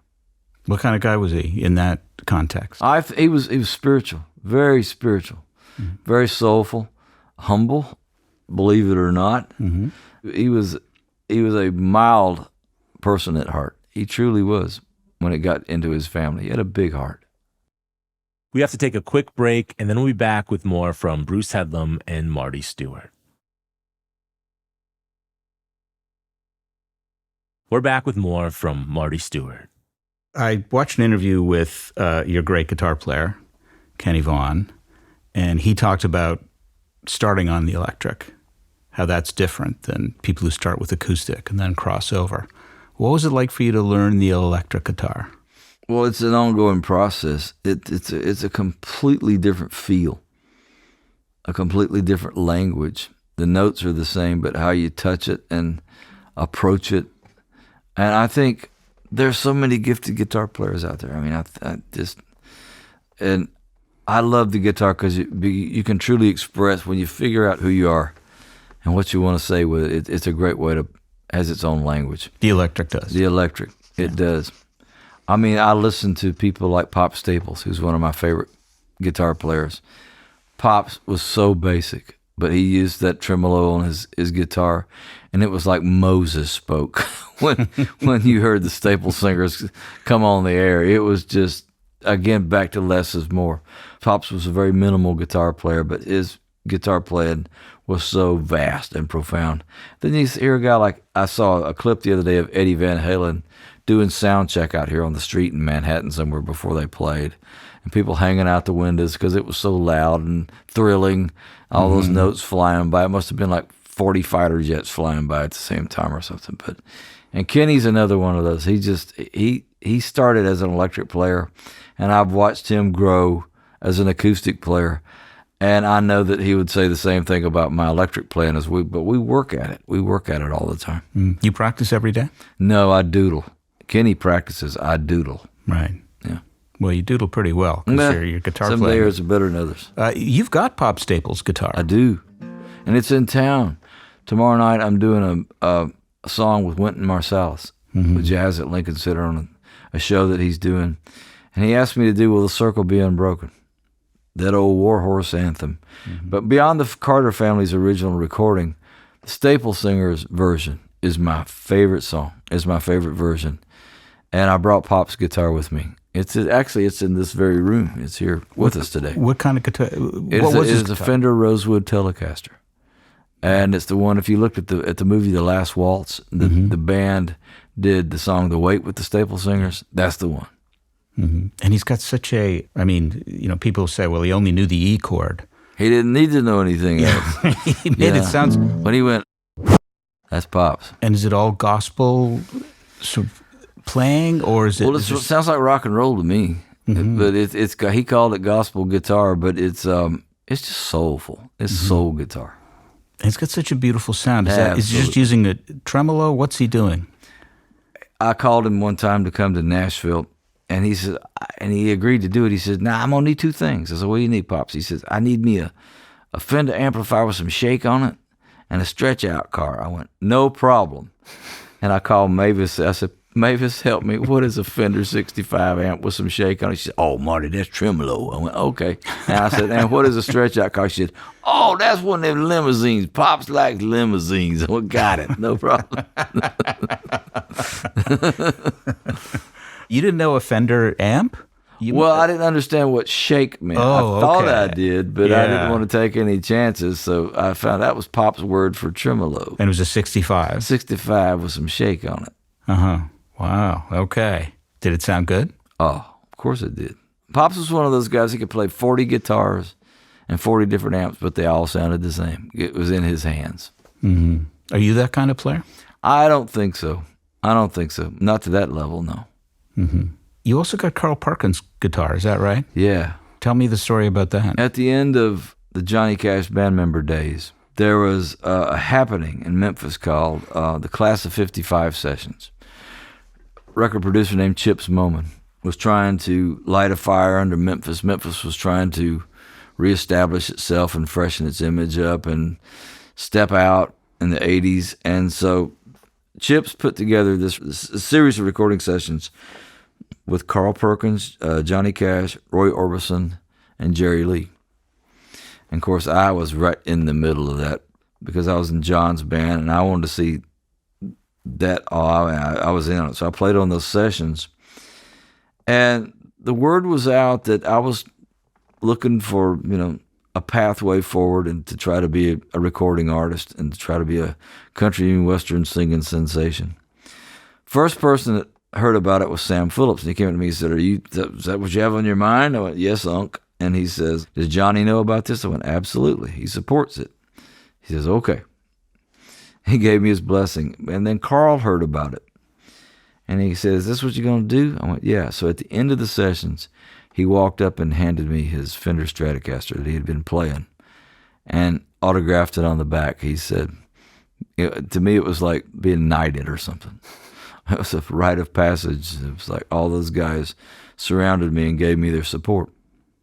What kind of guy was he in that context?
He was spiritual, very spiritual, very soulful, humble, believe it or not. Mm-hmm. He was a mild person at heart. He truly was when it got into his family. He had a big heart.
We have to take a quick break, and then we'll be back with more from Bruce Headlam and Marty Stuart. We're back with more from Marty Stuart.
I watched an interview with your great guitar player, Kenny Vaughan, and he talked about starting on the electric, how that's different than people who start with acoustic and then cross over. What was it like for you to learn the electric guitar?
Well, it's an ongoing process. It's a completely different feel, a completely different language. The notes are the same, but how you touch it and approach it. And I think there's so many gifted guitar players out there. I mean, I love the guitar because you can truly express when you figure out who you are and what you want to say with it. It's a great way to, has its own language.
The electric does.
The electric, it does. I mean, I listen to people like Pop Staples, who's one of my favorite guitar players. Pops was so basic, but he used that tremolo on his guitar, and it was like Moses spoke when you heard the Staples singers come on the air. It was just, again, back to less is more. Pops was a very minimal guitar player, but his guitar playing was so vast and profound. Then you hear a guy like, I saw a clip the other day of Eddie Van Halen doing sound check out here on the street in Manhattan somewhere before they played, and people hanging out the windows because it was so loud and thrilling, all those notes flying by. It must have been like 40 fighter jets flying by at the same time or something. And Kenny's another one of those. He started as an electric player, and I've watched him grow as an acoustic player. And I know that he would say the same thing about my electric playing but we work at it. We work at it all the time.
You practice every day?
No, I doodle. Kenny practices, I doodle.
Right.
Yeah.
Well, you doodle pretty well because your guitar
some
player.
Some layers are better than others.
You've got Pop Staples' guitar.
I do. And it's in town. Tomorrow night I'm doing a song with Wynton Marsalis with Jazz at Lincoln Center on a show that he's doing. And he asked me to do Will the Circle Be Unbroken? That old Warhorse anthem. But beyond the Carter family's original recording, the Staple Singers version is my favorite song, is my favorite version. And I brought Pop's guitar with me. It's in this very room. It's here with us today.
What kind of guitar?
It's a Fender Rosewood Telecaster. And it's the one, if you looked at the movie The Last Waltz, the band did the song The Wait with the Staple Singers. That's the one.
And he's got such people say, well, he only knew the E chord.
He didn't need to know anything else.
He made it sound...
When he went, that's Pops.
And is it all gospel sort of playing, or is it...
Well, it sounds like rock and roll to me. But it's he called it gospel guitar, but it's just soulful. It's soul guitar.
It's got such a beautiful sound. Is he just using a tremolo? What's he doing?
I called him one time to come to Nashville, and he said, and he agreed to do it. He said, I'm going to need two things. I said, what do you need, Pops? He says, I need me a Fender amplifier with some shake on it and a stretch out car. I went, no problem. And I called Mavis. I said, Mavis, help me. What is a Fender 65 amp with some shake on it? She said, oh, Marty, that's tremolo. I went, okay. And I said, and what is a stretch out car? She said, oh, that's one of them limousines. Pops like limousines. I went, got it. No problem.
You didn't know a Fender amp?
I didn't understand what shake meant.
Oh,
I thought
okay.
I did, but I didn't
Yeah.
want to take any chances. So I found that was Pop's word for tremolo.
And it was a 65.
65 with some shake on it.
Uh-huh. Wow. Okay. Did it sound good?
Oh, of course it did. Pops was one of those guys who could play 40 guitars and 40 different amps, but they all sounded the same. It was in his hands.
Mm-hmm. Are you that kind of player?
I don't think so. Not to that level, no.
Mm-hmm. You also got Carl Perkins guitar, is that right?
Yeah.
Tell me the story about that.
At the end of the Johnny Cash band member days, there was a happening in Memphis called the Class of 55 Sessions. Record producer named Chips Moman was trying to light a fire under Memphis. Memphis was trying to reestablish itself and freshen its image up and step out in the 80s. And so Chips put together this series of recording sessions with Carl Perkins, Johnny Cash, Roy Orbison, and Jerry Lee. And of course, I was right in the middle of that because I was in John's band and I wanted to see that. I was in it. So I played on those sessions. And the word was out that I was looking for, a pathway forward and to try to be a recording artist and to try to be a country and western singing sensation. First person that heard about it was Sam Phillips, and he came to me and said, is that what you have on your mind? I went, yes, Unc. And he says, does Johnny know about this? I went, absolutely. He supports it. He says, okay. He gave me his blessing. And then Carl heard about it. And he says, is this what you're going to do? I went, yeah. So at the end of the sessions, he walked up and handed me his Fender Stratocaster that he had been playing and autographed it on the back. He said, to me, it was like being knighted or something. It was a rite of passage. It was like all those guys surrounded me and gave me their support,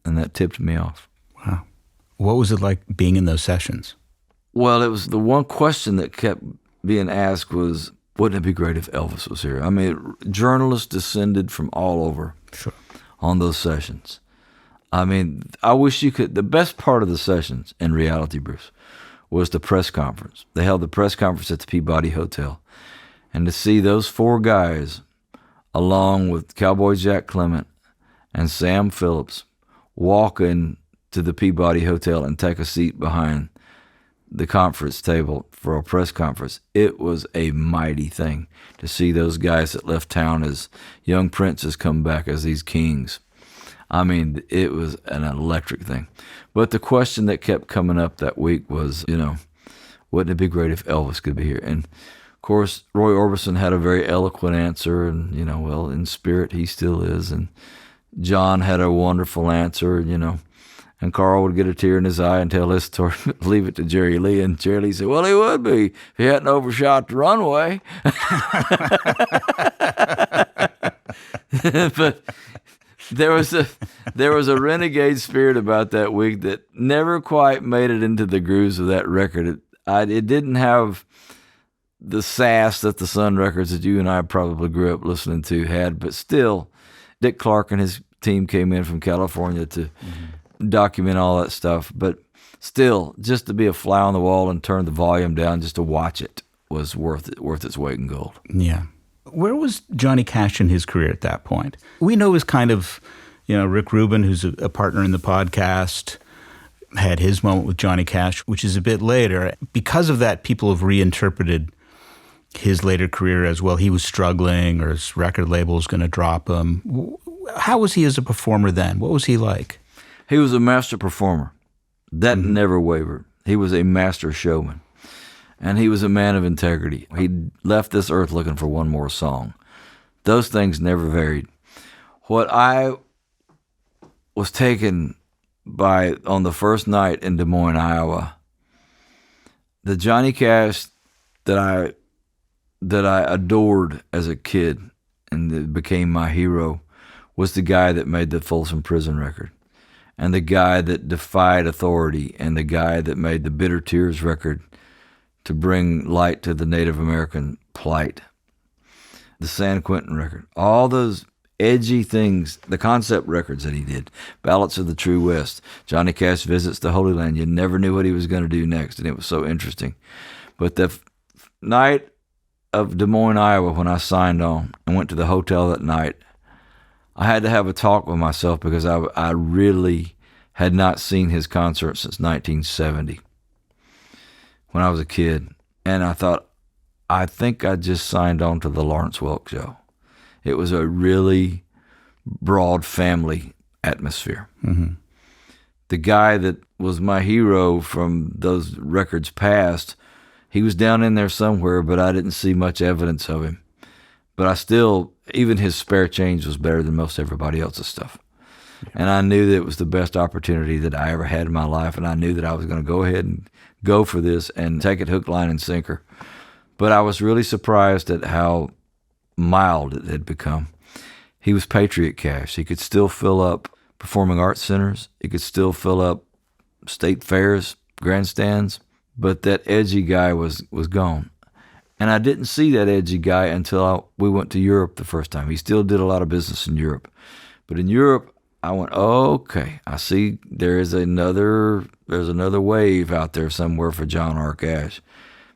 and that tipped me off.
Wow. What was it like being in those sessions?
Well, it was the one question that kept being asked was, wouldn't it be great if Elvis was here? I mean, journalists descended from all over on those sessions. I mean, I wish you could. The best part of the sessions in reality, Bruce, was the press conference. They held the press conference at the Peabody Hotel. And to see those four guys, along with Cowboy Jack Clement and Sam Phillips, walk in to the Peabody Hotel and take a seat behind the conference table for a press conference, it was a mighty thing to see those guys that left town as young princes come back as these kings. I mean, it was an electric thing. But the question that kept coming up that week was, wouldn't it be great if Elvis could be here? And of course, Roy Orbison had a very eloquent answer, and, well, in spirit, he still is. And John had a wonderful answer, and Carl would get a tear in his eye and tell his story, leave it to Jerry Lee. And Jerry Lee said, well, he would be if he hadn't overshot the runway. But there was a renegade spirit about that week that never quite made it into the grooves of that record. It didn't have the sass that the Sun records that you and I probably grew up listening to had, but still, Dick Clark and his team came in from California to document all that stuff. But still, just to be a fly on the wall and turn the volume down just to watch it was worth its weight in gold.
Yeah. Where was Johnny Cash in his career at that point? We know his kind of, Rick Rubin, who's a partner in the podcast, had his moment with Johnny Cash, which is a bit later. Because of that, people have reinterpreted his later career as, well, he was struggling or his record label was going to drop him. How was he as a performer then? What was he like?
He was a master performer. That never wavered. He was a master showman. And he was a man of integrity. He left this earth looking for one more song. Those things never varied. What I was taken by on the first night in Des Moines, Iowa, the Johnny Cash that I adored as a kid and that became my hero was the guy that made the Folsom Prison record, and the guy that defied authority, and the guy that made the Bitter Tears record to bring light to the Native American plight. the San Quentin record, all those edgy things, the concept records that he did, Ballads of the True West, Johnny Cash Visits the Holy Land. You never knew what he was going to do next, and it was so interesting. But the night of Des Moines, Iowa, when I signed on and went to the hotel that night, I had to have a talk with myself because I really had not seen his concert since 1970 when I was a kid. And I thought, I think I just signed on to the Lawrence Welk Show. It was a really broad family atmosphere. Mm-hmm. The guy that was my hero from those records past, he was down in there somewhere, but I didn't see much evidence of him. But I still, even his Spare Change was better than most everybody else's stuff. Yeah. And I knew that it was the best opportunity that I ever had in my life, and I knew that I was going to go ahead and go for this and take it hook, line, and sinker. But I was really surprised at how mild it had become. He was Patriot Cash. He could still fill up performing arts centers. He could still fill up state fairs, grandstands, but that edgy guy was gone. And I didn't see that edgy guy until we went to Europe the first time. He still did a lot of business in Europe. But in Europe, I went, okay, I see there's another wave out there somewhere for John R. Cash.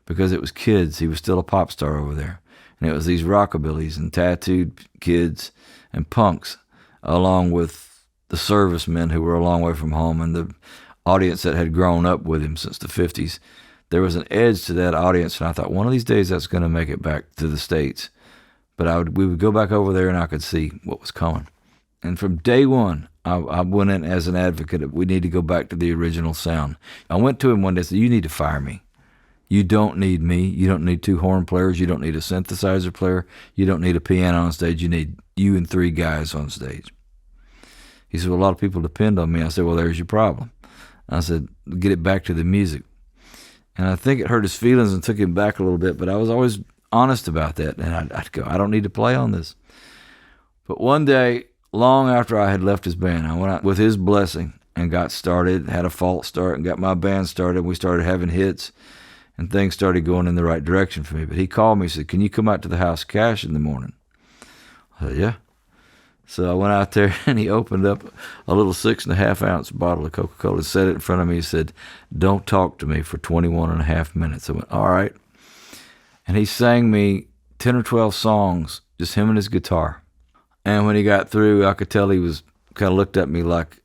Because it was kids. He was still a pop star over there. And it was these rockabillys and tattooed kids and punks, along with the servicemen who were a long way from home and the audience that had grown up with him since the 50s. There was an edge to that audience, and I thought, one of these days that's going to make it back to the States. But we would go back over there, and I could see what was coming. And from day one, I went in as an advocate of we need to go back to the original sound. I went to him one day and said, you need to fire me. You don't need me. You don't need two horn players. You don't need a synthesizer player. You don't need a piano on stage. You need you and three guys on stage. He said, well, a lot of people depend on me. I said, well, there's your problem. I said, get it back to the music. And I think it hurt his feelings and took him back a little bit, but I was always honest about that. And I'd go, I don't need to play on this. But one day, long after I had left his band, I went out with his blessing and got started, had a false start, and got my band started. We started having hits. And things started going in the right direction for me. But he called me and said, can you come out to the House of Cash in the morning? I said, yeah. So I went out there, and he opened up a little 6.5-ounce bottle of Coca-Cola and set it in front of me. He said, don't talk to me for 21.5 minutes. I went, all right. And he sang me 10 or 12 songs, just him and his guitar. And when he got through, I could tell he was kind of looked at me like,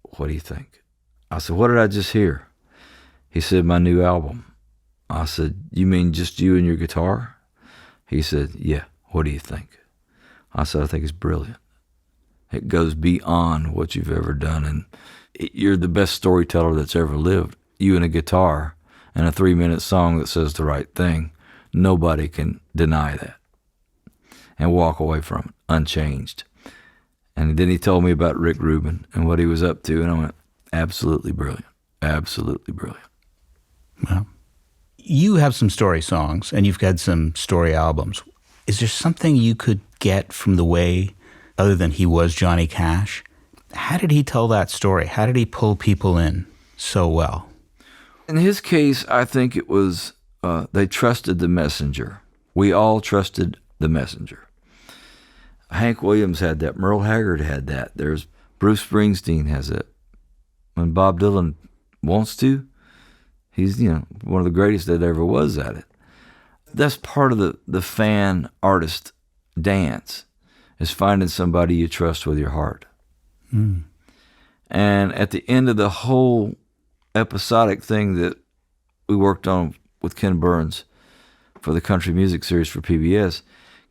what do you think? I said, what did I just hear? He said, my new album. I said, you mean just you and your guitar? He said, yeah, what do you think? I said, I think it's brilliant. It goes beyond what you've ever done, and you're the best storyteller that's ever lived. You and a guitar and a 3-minute song that says the right thing. Nobody can deny that and walk away from it unchanged. And then he told me about Rick Rubin and what he was up to, and I went, absolutely brilliant, absolutely brilliant.
Well, you have some story songs, and you've had some story albums. Is there something you could get from the way, other than he was Johnny Cash? How did he tell that story? How did he pull people in so well?
In his case, I think it was they trusted the messenger. We all trusted the messenger. Hank Williams had that. Merle Haggard had that. There's Bruce Springsteen has it. When Bob Dylan wants to, he's, one of the greatest that ever was at it. That's part of the fan artist dance, is finding somebody you trust with your heart. Mm. And at the end of the whole episodic thing that we worked on with Ken Burns for the country music series for PBS,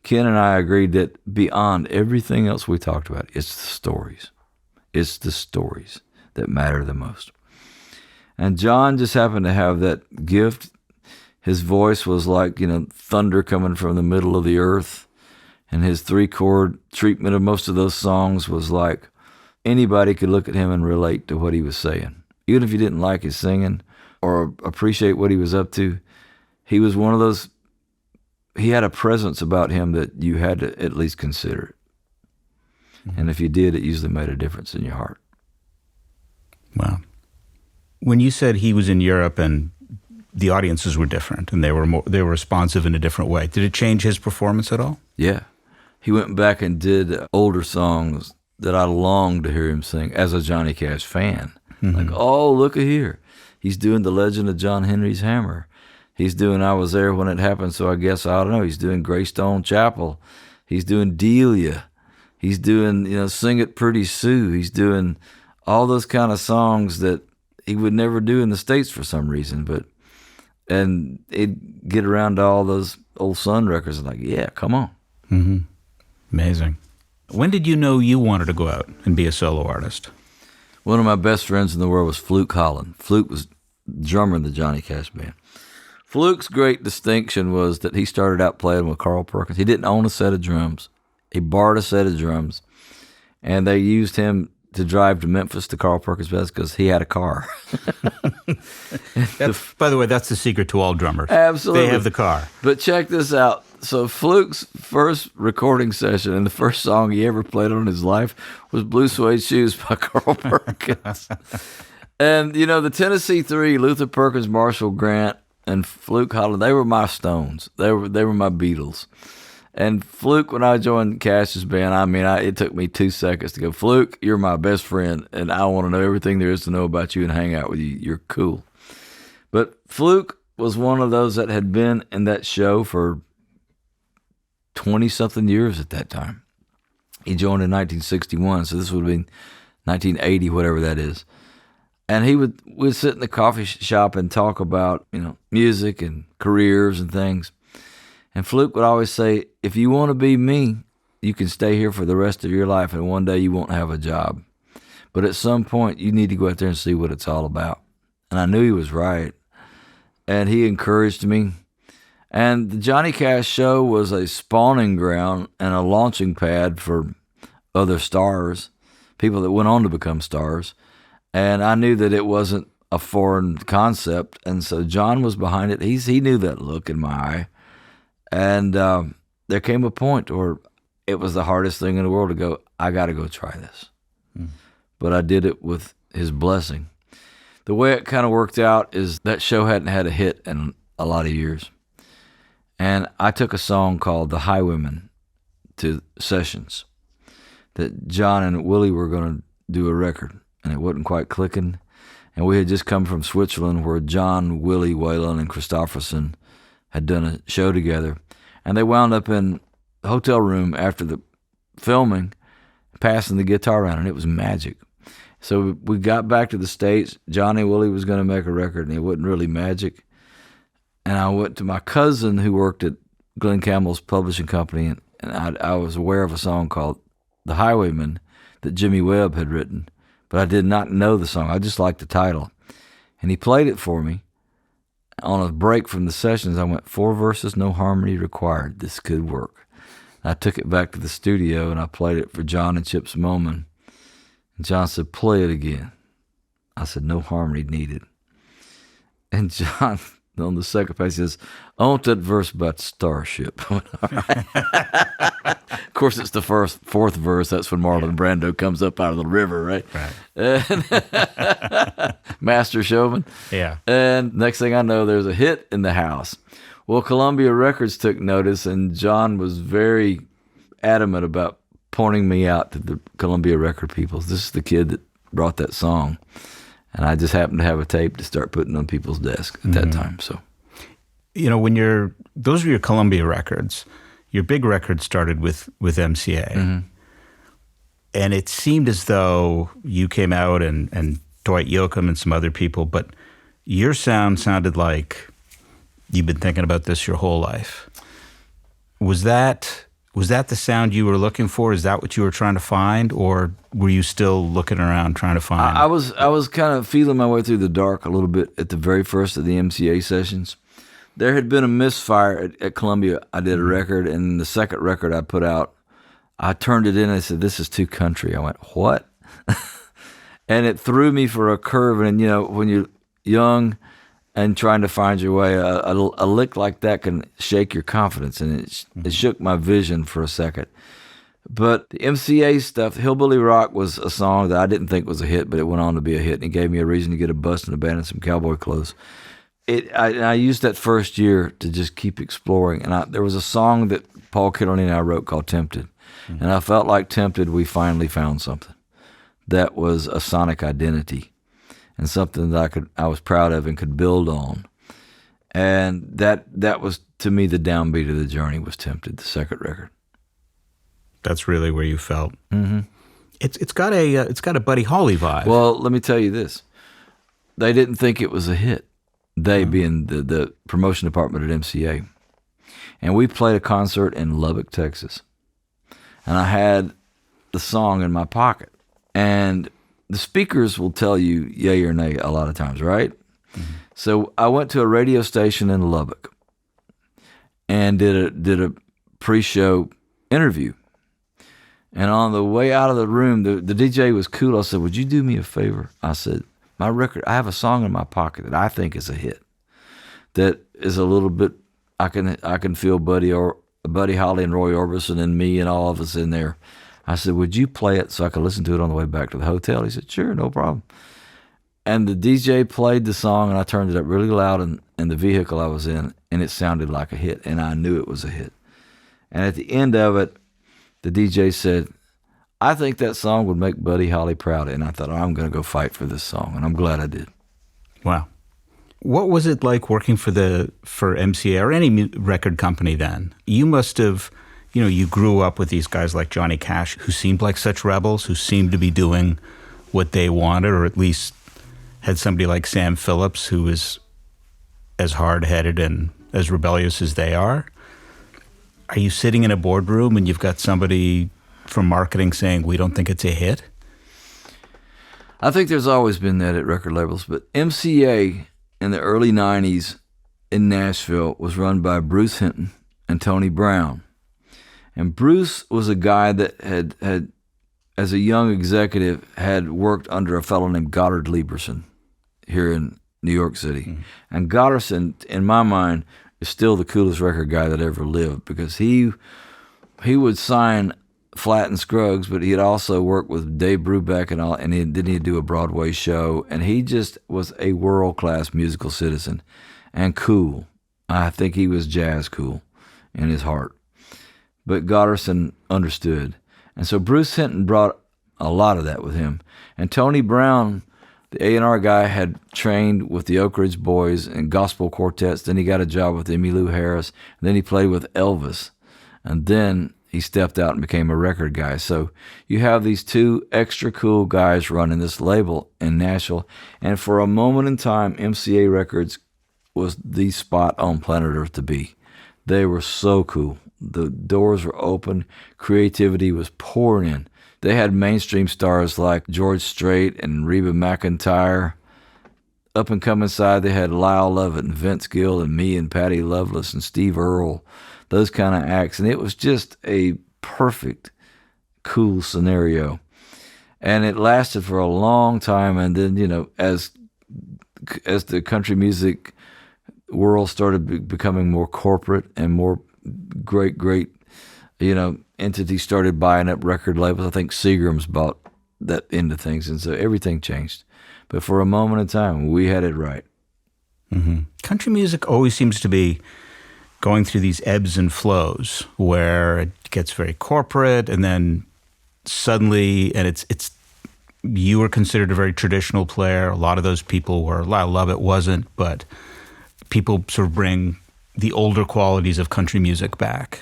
Ken and I agreed that beyond everything else we talked about, it's the stories. It's the stories that matter the most. And John just happened to have that gift. His voice was like, thunder coming from the middle of the earth. And his 3-chord treatment of most of those songs was like anybody could look at him and relate to what he was saying. Even if you didn't like his singing or appreciate what he was up to, he was one of those, he had a presence about him that you had to at least consider it. Mm-hmm. And if you did, it usually made a difference in your heart.
Wow. When you said he was in Europe and the audiences were different and they were responsive in a different way. Did it change his performance at all?
Yeah. He went back and did older songs that I longed to hear him sing as a Johnny Cash fan. Like, oh, look at here. He's doing The Legend of John Henry's Hammer. He's doing I Was There When It Happened, so I guess, I don't know, he's doing Greystone Chapel. He's doing Delia. He's doing, Sing It Pretty Sue. He's doing all those kind of songs that he would never do in the States for some reason. And he'd get around to all those old Sun records and like, yeah, come on.
Mm-hmm. Amazing. When did you know you wanted to go out and be a solo artist?
One of my best friends in the world was Fluke Holland. Fluke was drummer in the Johnny Cash band. Fluke's great distinction was that he started out playing with Carl Perkins. He didn't own a set of drums. He borrowed a set of drums, and they used him to drive to Memphis to Carl Perkins' best because he had a car.
By the way, that's the secret to all drummers.
Absolutely.
They have the car.
But check this out. So Fluke's first recording session and the first song he ever played on in his life was Blue Suede Shoes by Carl Perkins. And, the Tennessee Three, Luther Perkins, Marshall Grant, and Fluke Holland, they were my Stones. They were my Beatles. And Fluke, when I joined Cash's band, it took me 2 seconds to go, Fluke, you're my best friend, and I want to know everything there is to know about you and hang out with you. You're cool. But Fluke was one of those that had been in that show for 20-something years at that time. He joined in 1961, so this would have been 1980, whatever that is. And we'd sit in the coffee shop and talk about, music and careers and things. And Fluke would always say, if you want to be me, you can stay here for the rest of your life, and one day you won't have a job. But at some point, you need to go out there and see what it's all about. And I knew he was right. And he encouraged me. And the Johnny Cash show was a spawning ground and a launching pad for other stars, people that went on to become stars. And I knew that it wasn't a foreign concept. And so John was behind it. He knew that look in my eye. And there came a point where it was the hardest thing in the world to go, I got to go try this. But I did it with his blessing. The way it kind of worked out is that show hadn't had a hit in a lot of years. And I took a song called The Highwayman to sessions that John and Willie were going to do a record, and it wasn't quite clicking. And we had just come from Switzerland where John, Willie, Waylon, and Christofferson had done a show together. And they wound up in the hotel room after the filming, passing the guitar around, and it was magic. So we got back to the States. Johnny Willie was going to make a record, and it wasn't really magic. And I went to my cousin who worked at Glenn Campbell's publishing company, and I was aware of a song called The Highwayman that Jimmy Webb had written, but I did not know the song. I just liked the title. And he played it for me. On a break from the sessions, I went, 4 verses, no harmony required. This could work. I took it back to the studio, and I played it for John and Chip Moman. And John said, play it again. I said, no harmony needed. And John, on the second page, says, I want that verse about Starship. All right. Of course, it's the fourth verse. That's when Marlon Brando comes up out of the river, right?
Right.
Master showman.
Yeah.
And next thing I know, there's a hit in the house. Well, Columbia Records took notice, and John was very adamant about pointing me out to the Columbia record people. This is the kid that brought that song. And I just happened to have a tape to start putting on people's desks at that time. So,
when those were your Columbia records, your big record started with MCA. Mm-hmm. And it seemed as though you came out and Dwight Yoakam and some other people, but your sound sounded like you've been thinking about this your whole life. Was that the sound you were looking for? Is that what you were trying to find, or were you still looking around trying to find?
I was kind of feeling my way through the dark a little bit at the very first of the MCA sessions. There had been a misfire at Columbia. I did a record, and the second record I put out, I turned it in and I said, "This is too country." I went, "What?" And it threw me for a curve. And when you're young and trying to find your way, a lick like that can shake your confidence, and it shook my vision for a second. But the MCA stuff, Hillbilly Rock, was a song that I didn't think was a hit, but it went on to be a hit, and it gave me a reason to get a bus and a band and some cowboy clothes. I used that first year to just keep exploring. And there was a song that Paul Killarney and I wrote called Tempted. Mm-hmm. And I felt like Tempted, we finally found something that was a sonic identity and something that I was proud of and could build on. And that was, to me, the downbeat of the journey was Tempted, the second record.
That's really where you felt.
Mm-hmm.
It's got a Buddy Holly vibe.
Well, let me tell you this. They didn't think it was a hit, they being the promotion department at MCA. And we played a concert in Lubbock, Texas. And I had the song in my pocket. And the speakers will tell you yay or nay a lot of times, right? Mm-hmm. So I went to a radio station in Lubbock and did a pre-show interview. And on the way out of the room, the DJ was cool. I said, "Would you do me a favor?" I said, "My record, I have a song in my pocket that I think is a hit. That is a little bit, I can feel Buddy Holly and Roy Orbison and me and all of us in there." I said, "Would you play it so I could listen to it on the way back to the hotel?" He said, "Sure, no problem." And the DJ played the song, and I turned it up really loud in the vehicle I was in, and it sounded like a hit, and I knew it was a hit. And at the end of it, the DJ said, "I think that song would make Buddy Holly proud." And I thought, I'm going to go fight for this song, and I'm glad I did.
Wow. What was it like working for MCA or any record company then? You must have, you grew up with these guys like Johnny Cash who seemed like such rebels, who seemed to be doing what they wanted, or at least had somebody like Sam Phillips who was as hard-headed and as rebellious as they are. Are you sitting in a boardroom and you've got somebody from marketing saying, "We don't think it's a hit"?
I think there's always been that at record labels, but MCA in the early 90s in Nashville was run by Bruce Hinton and Tony Brown. And Bruce was a guy that had as a young executive, had worked under a fellow named Goddard Lieberson here in New York City. Mm-hmm. And Goddardson, in my mind, is still the coolest record guy that ever lived, because he would sign Flatt and Scruggs, but he'd also work with Dave Brubeck and all, and then he'd do a Broadway show, and he just was a world-class musical citizen and cool. I think he was jazz cool in his heart. But Goddardson understood. And so Bruce Hinton brought a lot of that with him. And Tony Brown, the A&R guy, had trained with the Oak Ridge Boys and gospel quartets. Then he got a job with Emmylou Harris. And then he played with Elvis. And then he stepped out and became a record guy. So you have these two extra cool guys running this label in Nashville. And for a moment in time, MCA Records was the spot on planet Earth to be. They were so cool. The doors were open. Creativity was pouring in. They had mainstream stars like George Strait and Reba McEntire. Up and coming side, they had Lyle Lovett and Vince Gill and me and Patty Loveless and Steve Earle, those kind of acts. And it was just a perfect, cool scenario. And it lasted for a long time. And then, as the country music world started becoming more corporate and more great, entities started buying up record labels. I think Seagram's bought that into things, and so everything changed. But for a moment in time, we had it right.
Mm-hmm. Country music always seems to be going through these ebbs and flows where it gets very corporate, and then suddenly, and it's you were considered a very traditional player. A lot of those people were. Lyle Lovett wasn't, but people sort of bring the older qualities of country music back.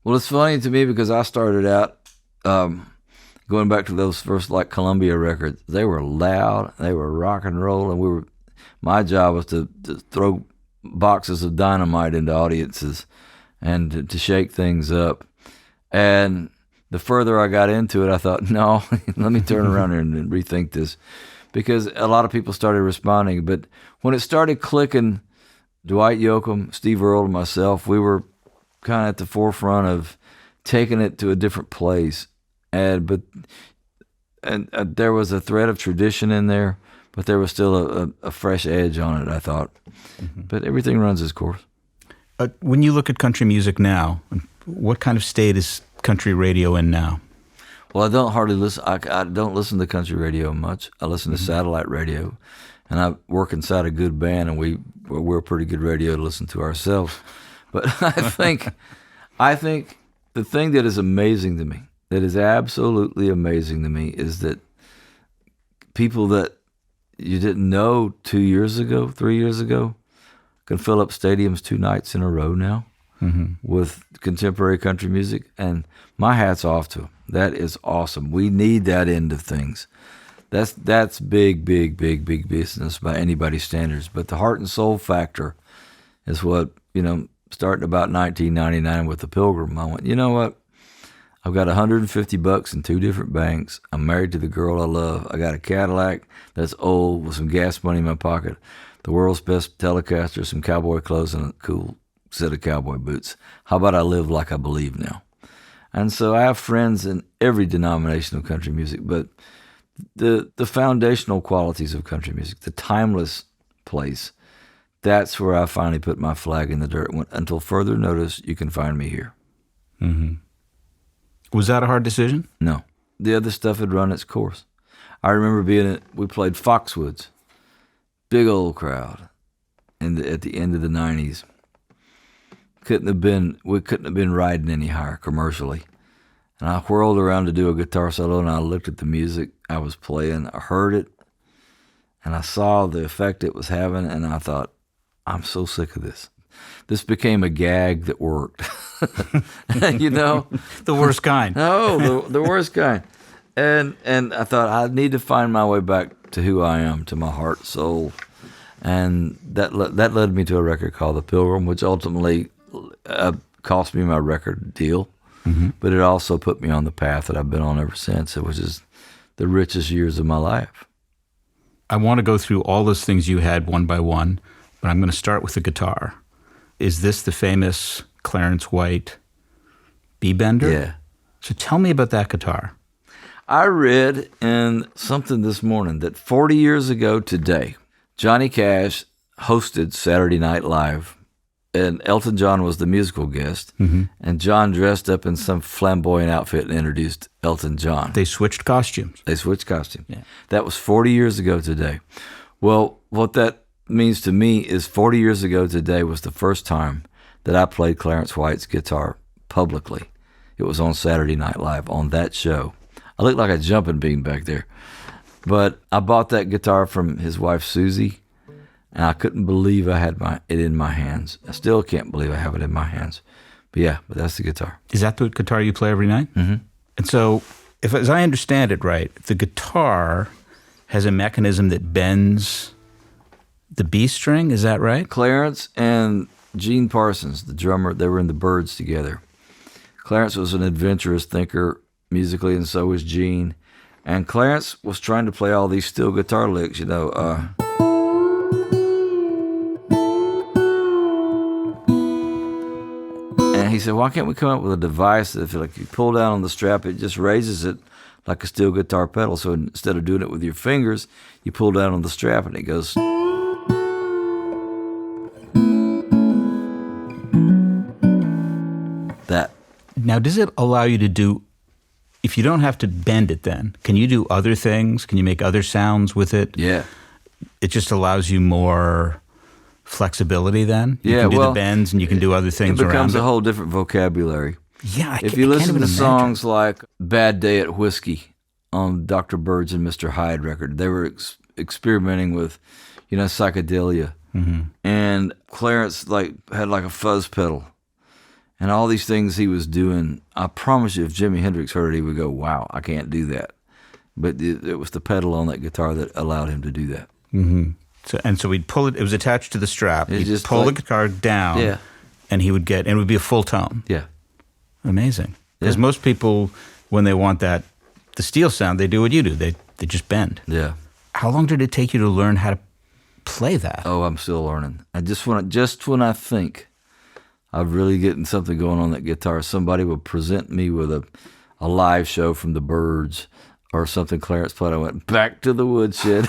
Well, it's funny to me because I started out going back to those first Columbia records. They were loud, they were rock and roll, and my job was to throw boxes of dynamite into audiences and to shake things up. And the further I got into it, I thought, no, let me turn around here and rethink this, because a lot of people started responding. But when it started clicking, Dwight Yoakam, Steve Earle, and myself, we were kind of at the forefront of taking it to a different place. And there was a thread of tradition in there, but there was still a fresh edge on it, I thought. Mm-hmm. But everything runs its course.
When you look at country music now, what kind of state is country radio in now?
Well, I don't hardly listen. I don't listen to country radio much. I listen to satellite radio. and I work inside a good band, and we're pretty good radio to listen to ourselves. But I think the thing that is amazing to me, that is absolutely amazing to me, is that people that you didn't know 2 years ago, 3 years ago, can fill up stadiums 2 nights in a row now with contemporary country music, and my hat's off to them. That is awesome. We need that end of things. That's big business by anybody's standards. But the heart and soul factor is what, starting about 1999 with the Pilgrim, I went, you know what? I've got $150 in 2 different banks. I'm married to the girl I love. I got a Cadillac that's old with some gas money in my pocket, the world's best Telecaster, some cowboy clothes, and a cool set of cowboy boots. How about I live like I believe now? And so I have friends in every denomination of country music, but the foundational qualities of country music, the timeless place, that's where I finally put my flag in the dirt. Until further notice, you can find me here.
Mm-hmm. Was that a hard decision?
No. The other stuff had run its course. I remember we played Foxwoods, big old crowd, at the end of the 90s. We couldn't have been riding any higher commercially. And I whirled around to do a guitar solo, and I looked at the music I was playing. I heard it, and I saw the effect it was having, and I thought, I'm so sick of this. This became a gag that worked.
The worst kind.
Oh, the worst kind. And I thought, I need to find my way back to who I am, to my heart, soul. And that led me to a record called The Pilgrim, which ultimately cost me my record deal. Mm-hmm. But it also put me on the path that I've been on ever since, which is the richest years of my life.
I want to go through all those things you had one by one, but I'm going to start with the guitar. Is this the famous Clarence White B-bender?
Yeah.
So tell me about that guitar.
I read in something this morning that 40 years ago today, Johnny Cash hosted Saturday Night Live, and Elton John was the musical guest, and John dressed up in some flamboyant outfit and introduced Elton John.
They switched costumes.
Yeah. That was 40 years ago today. Well, what that means to me is 40 years ago today was the first time that I played Clarence White's guitar publicly. It was on Saturday Night Live on that show. I looked like a jumping bean back there. But I bought that guitar from his wife, Susie, and I couldn't believe I had it in my hands. I still can't believe I have it in my hands. But that's the guitar.
Is that the guitar you play every night? Mm-hmm. And so, as I understand it right, the guitar has a mechanism that bends the B string, is that right?
Clarence and Gene Parsons, the drummer, they were in the Byrds together. Clarence was an adventurous thinker musically, and so was Gene. And Clarence was trying to play all these steel guitar licks, And he said, why can't we come up with a device that if you pull down on the strap, it just raises it like a steel guitar pedal. So instead of doing it with your fingers, you pull down on the strap and it goes. That.
Now, does it allow you to do, if you don't have to bend it then, can you do other things? Can you make other sounds with it?
Yeah.
It just allows you more flexibility then? You can do the bends and you can do other things around it.
It becomes a whole different vocabulary.
Yeah,
if you listen to songs like Bad Day at Whiskey on Dr. Bird's and Mr. Hyde record, they were experimenting with, psychedelia. Mm-hmm. And Clarence had a fuzz pedal. And all these things he was doing, I promise you, if Jimi Hendrix heard it, he would go, wow, I can't do that. But it was the pedal on that guitar that allowed him to do that.
Mm-hmm. So we'd pull it, it was attached to the strap. He'd just pull the guitar down, and it would be a full tone.
Yeah.
Amazing. Because most people, when they want the steel sound, they do what you do. They just bend.
Yeah.
How long did it take you to learn how to play that?
Oh, I'm still learning. When I think I'm really getting something going on that guitar, somebody will present me with a live show from the Byrds or something Clarence played, I went back to the woodshed.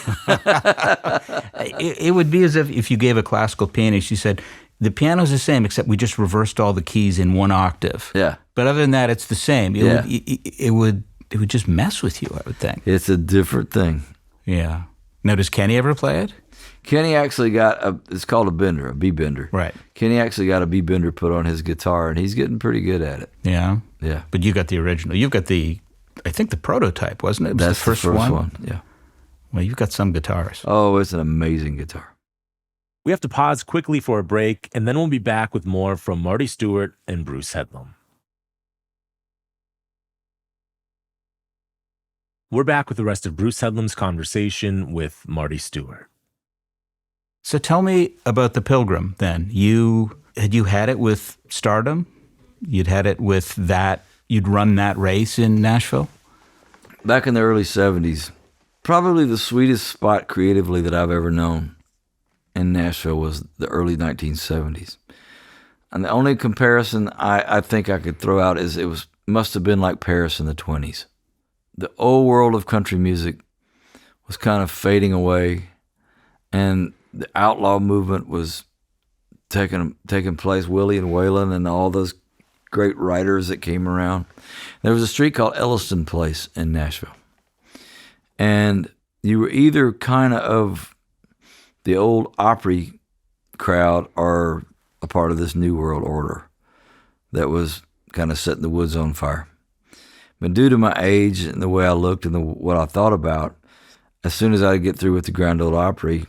It would be as if you gave a classical pianist, you said, the piano's the same, except we just reversed all the keys in one octave.
Yeah.
But other than that, it's the same. It would just mess with you, I would think.
It's a different thing.
Yeah. Now, does Kenny ever play it?
Kenny actually got it's called a bender, a B-bender.
Right.
Kenny actually got a B-bender put on his guitar, and he's getting pretty good at it.
Yeah?
Yeah.
But you got the original. You've got the prototype, wasn't it? It was
That's
the first one?
Yeah.
Well, you've got some guitars.
Oh, it's an amazing guitar.
We have to pause quickly for a break, and then we'll be back with more from Marty Stuart and Bruce Headlam. We're back with the rest of Bruce Headlam's conversation with Marty Stuart.
So tell me about the Pilgrim then. Had you had it with Stardom? You'd had it with that, you'd run that race in Nashville?
Back in the early 70s, probably the sweetest spot creatively that I've ever known in Nashville was the early 1970s. And the only comparison I think I could throw out is must have been like Paris in the 20s. The old world of country music was kind of fading away, and the outlaw movement was taking place. Willie and Waylon and all those great writers that came around. There was a street called Elliston Place in Nashville, and you were either kind of the old Opry crowd or a part of this new world order that was kind of setting the woods on fire. But due to my age and the way I looked and what I thought about, as soon as I get through with the Grand Ole Opry,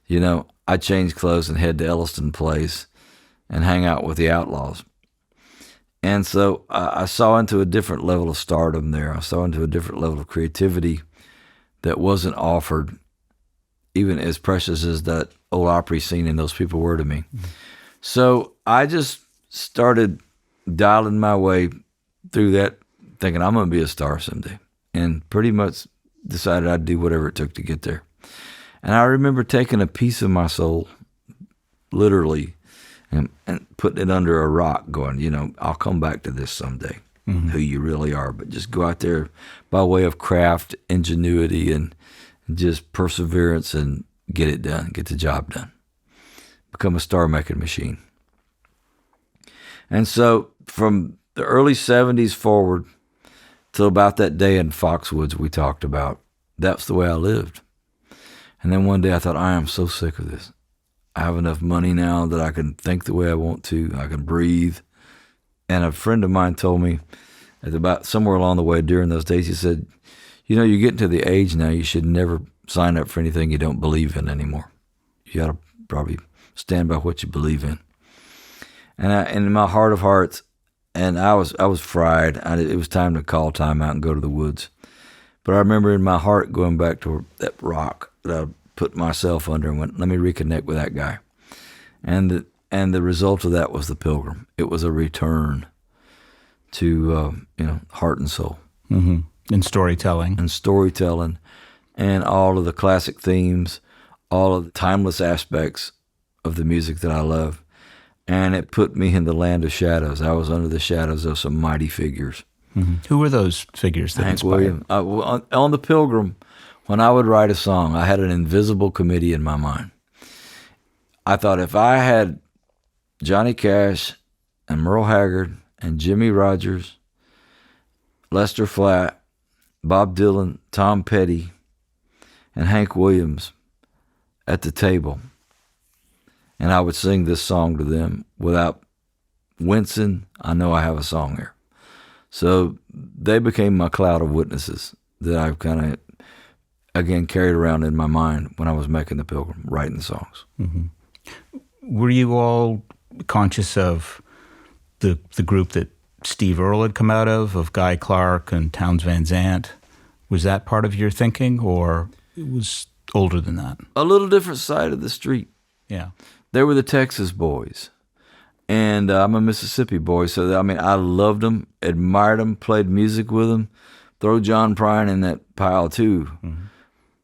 I'd change clothes and head to Elliston Place and hang out with the Outlaws. And so I saw into a different level of stardom there. I saw into a different level of creativity that wasn't offered, even as precious as that old Opry scene and those people were to me. Mm-hmm. So I just started dialing my way through that, thinking I'm going to be a star someday, and pretty much decided I'd do whatever it took to get there. And I remember taking a piece of my soul, literally, and putting it under a rock, going, I'll come back to this someday, who you really are. But just go out there by way of craft, ingenuity, and just perseverance and get it done, get the job done. Become a star-making machine. And so from the early 70s forward, till about that day in Foxwoods we talked about, that's the way I lived. And then one day I thought, I am so sick of this. I have enough money now that I can think the way I want to. I can breathe. And a friend of mine told me at about somewhere along the way during those days, he said, you're getting to the age now, you should never sign up for anything you don't believe in anymore. You got to probably stand by what you believe in. And in my heart of hearts, and I was fried. It was time to call time out and go to the woods. But I remember in my heart going back to that rock that I put myself under and went, let me reconnect with that guy. And the result of that was the Pilgrim. It was a return to heart and soul.
Mm-hmm. And storytelling.
And all of the classic themes, all of the timeless aspects of the music that I love. And it put me in the land of shadows. I was under the shadows of some mighty figures.
Mm-hmm. Who were those figures that
Hank
inspired?
Williams. On the Pilgrim, when I would write a song, I had an invisible committee in my mind. I thought if I had Johnny Cash and Merle Haggard and Jimmy Rogers, Lester Flatt, Bob Dylan, Tom Petty, and Hank Williams at the table, and I would sing this song to them without wincing, I know I have a song here. So they became my cloud of witnesses that I've kind of, again, carried around in my mind when I was making the Pilgrim, writing the songs.
Mm-hmm. Were you all conscious of the group that Steve Earle had come out of Guy Clark and Townes Van Zandt? Was that part of your thinking, or it was older than that?
A little different side of the street.
Yeah.
They were the Texas boys, and I'm a Mississippi boy, so I loved them, admired them, played music with them. Throw John Prine in that pile too. Mm-hmm.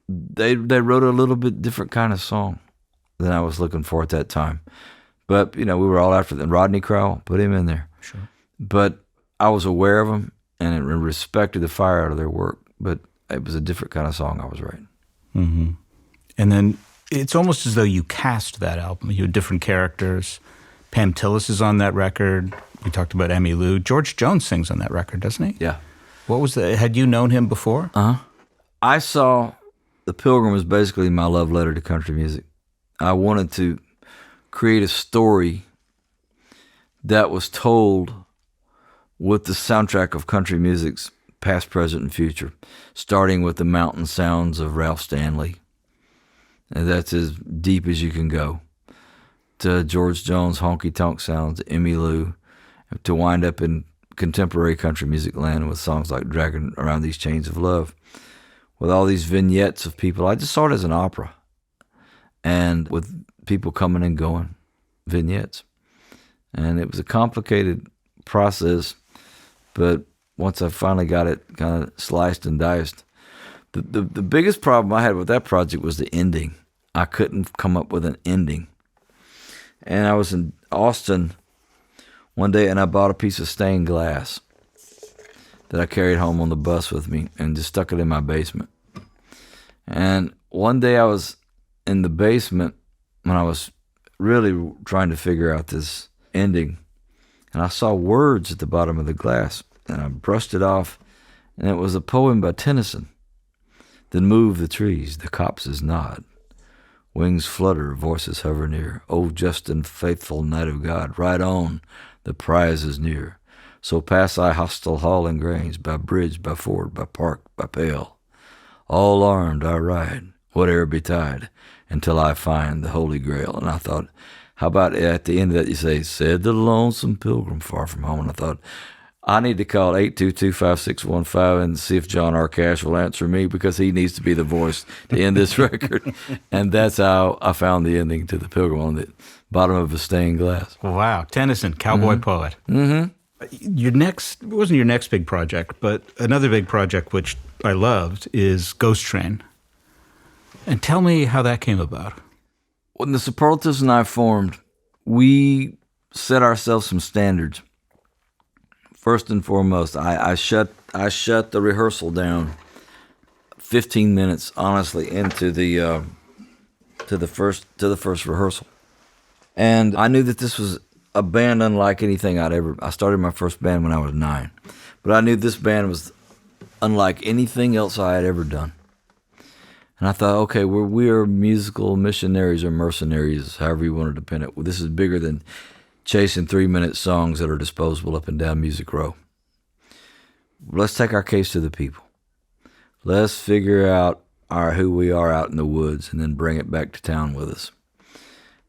They wrote a little bit different kind of song than I was looking for at that time. But, we were all after them. Rodney Crowell, put him in there.
Sure.
But I was aware of them and respected the fire out of their work. But it was a different kind of song I was writing.
Mm-hmm. And then it's almost as though you cast that album. You had different characters. Pam Tillis is on that record. We talked about Emmylou. George Jones sings on that record, doesn't he?
Yeah.
What was that? Had you known him before?
Uh-huh. I saw the Pilgrim as basically my love letter to country music. I wanted to create a story that was told with the soundtrack of country music's past, present, and future, starting with the mountain sounds of Ralph Stanley, and that's as deep as you can go, to George Jones' honky-tonk sounds, Emmylou, to wind up in contemporary country music land with songs like Dragging Around These Chains of Love, with all these vignettes of people. I just saw it as an opera, and with people coming and going, vignettes. And it was a complicated process, but once I finally got it kind of sliced and diced, the biggest problem I had with that project was the ending. I couldn't come up with an ending. And I was in Austin one day, and I bought a piece of stained glass that I carried home on the bus with me and just stuck it in my basement. And one day I was in the basement when I was really trying to figure out this ending, and I saw words at the bottom of the glass, and I brushed it off, and it was a poem by Tennyson. Then move the trees, the copses nod. Wings flutter, voices hover near. O just and faithful night of God, ride on, the prize is near. So pass I hostile hall and grange, by bridge, by ford, by park, by pale. All armed I ride, whate'er betide, until I find the Holy Grail. And I thought, how about at the end of that you say, said the lonesome pilgrim far from home. And I thought, I need to call 822-5615 and see if John R. Cash will answer me, because he needs to be the voice to end this record. And that's how I found the ending to the Pilgrim, on the bottom of a stained glass.
Wow. Tennyson, cowboy poet.
Mm-hmm.
It wasn't your next big project, but another big project which I loved is Ghost Train. And tell me how that came about.
When the Superlatives and I formed, we set ourselves some standards. First and foremost, I shut the rehearsal down 15 minutes, honestly, into the first rehearsal, and I knew that this was a band unlike anything I started my first band when I was 9, but I knew this band was unlike anything else I had ever done. And I thought, okay, we are musical missionaries or mercenaries, however you want to depend it. Well, this is bigger than chasing 3-minute songs that are disposable up and down Music Row. Let's take our case to the people. Let's figure out who we are out in the woods and then bring it back to town with us.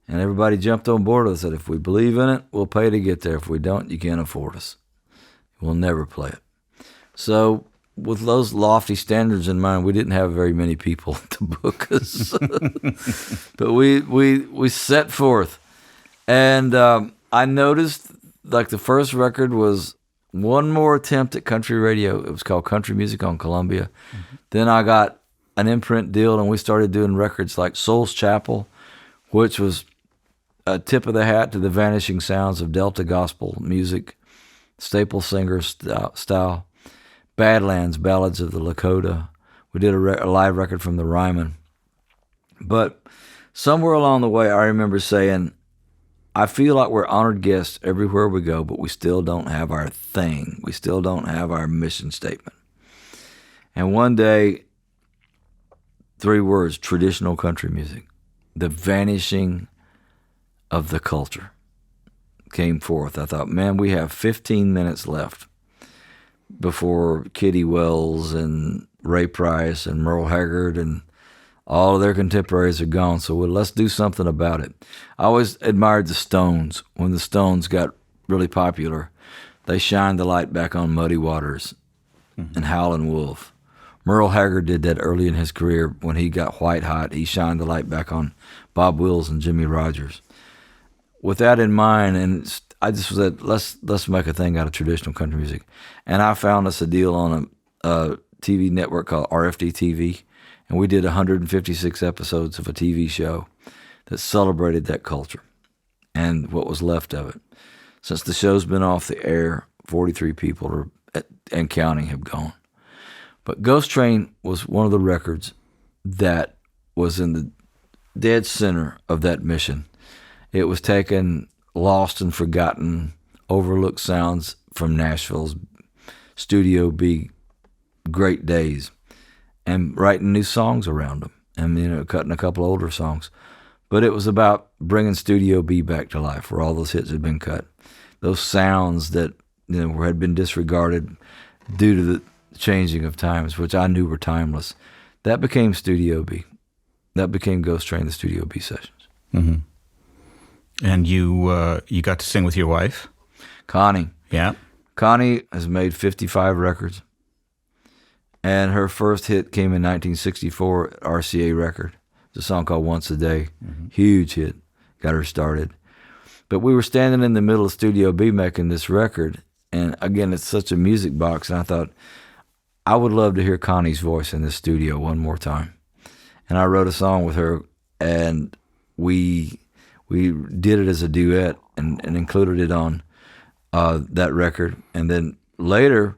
And everybody jumped on board with us and said, if we believe in it, we'll pay to get there. If we don't, you can't afford us. We'll never play it. So with those lofty standards in mind, we didn't have very many people to book us. But we set forth. And I noticed, like, the first record was one more attempt at country radio. It was called Country Music on Columbia. Mm-hmm. Then I got an imprint deal, and we started doing records like Soul's Chapel, which was a tip of the hat to the vanishing sounds of Delta gospel music, staple singer style, Badlands, Ballads of the Lakota. We did a live record from the Ryman. But somewhere along the way, I remember saying, I feel like we're honored guests everywhere we go, but we still don't have our thing. We still don't have our mission statement. And one day, 3 words, traditional country music, the vanishing of the culture, came forth. I thought, man, we have 15 minutes left before Kitty Wells and Ray Price and Merle Haggard and all of their contemporaries are gone, so let's do something about it. I always admired the Stones. When the Stones got really popular, they shined the light back on Muddy Waters and Howlin' Wolf. Merle Haggard did that early in his career when he got white hot. He shined the light back on Bob Wills and Jimmy Rogers. With that in mind, and I just said, let's make a thing out of traditional country music. And I found us a deal on a TV network called RFD TV, and we did 156 episodes of a TV show that celebrated that culture and what was left of it. Since the show's been off the air, 43 people and counting have gone. But Ghost Train was one of the records that was in the dead center of that mission. It was taking lost and forgotten, overlooked sounds from Nashville's Studio B great days and writing new songs around them, and cutting a couple older songs. But it was about bringing Studio B back to life, where all those hits had been cut. Those sounds that had been disregarded due to the changing of times, which I knew were timeless. That became Studio B. That became Ghost Train, the Studio B sessions.
Mm-hmm. And you got to sing with your wife?
Connie.
Yeah.
Connie has made 55 records. And her first hit came in 1964, RCA record. It's a song called Once a Day. Mm-hmm. Huge hit. Got her started. But we were standing in the middle of Studio B making this record. And again, it's such a music box. And I thought, I would love to hear Connie's voice in this studio one more time. And I wrote a song with her, and we did it as a duet and included it on that record. And then later,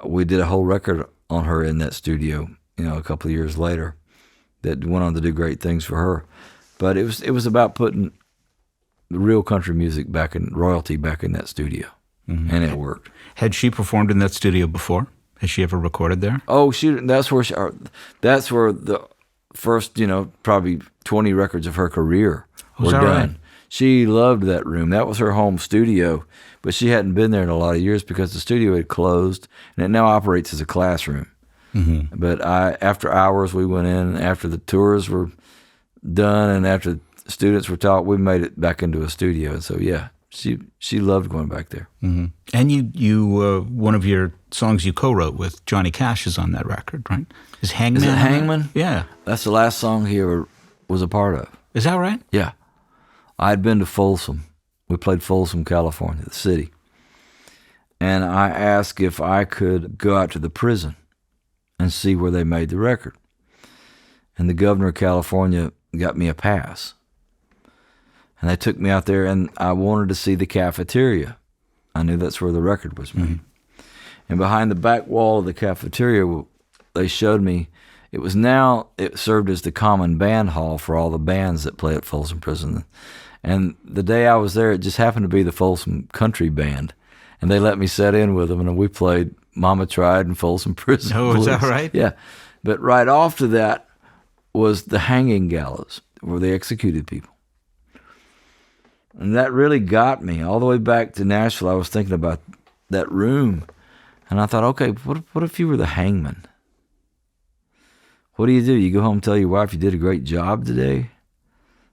we did a whole record on her in that studio, a couple of years later, that went on to do great things for her. But it was about putting the real country music royalty back in that studio, mm-hmm. and it worked.
Had she performed in that studio before? Has she ever recorded there?
Oh, that's where the first, probably 20 records of her career were done. Right? She loved that room. That was her home studio, but she hadn't been there in a lot of years because the studio had closed, and it now operates as a classroom. Mm-hmm. But after hours, we went in. After the tours were done and after students were taught, we made it back into a studio. And so, yeah, she loved going back there.
Mm-hmm. And you one of your songs you co-wrote with Johnny Cash is on that record, right? Is Hangman?
Is it Hangman?
Yeah.
That's the last song he ever was a part of.
Is that right?
Yeah. I had been to Folsom. We played Folsom, California, the city. And I asked if I could go out to the prison and see where they made the record. And the governor of California got me a pass. And they took me out there, and I wanted to see the cafeteria. I knew that's where the record was made. Mm-hmm. And behind the back wall of the cafeteria, they showed me, it served as the common band hall for all the bands that play at Folsom Prison. And the day I was there, it just happened to be the Folsom Country Band. And they let me sit in with them, and we played Mama Tried and Folsom Prison
Oh,
Blues.
Is that right?
Yeah. But right after that was the hanging gallows, where they executed people. And that really got me. All the way back to Nashville, I was thinking about that room. And I thought, okay, what if you were the hangman? What do? You go home and tell your wife you did a great job today?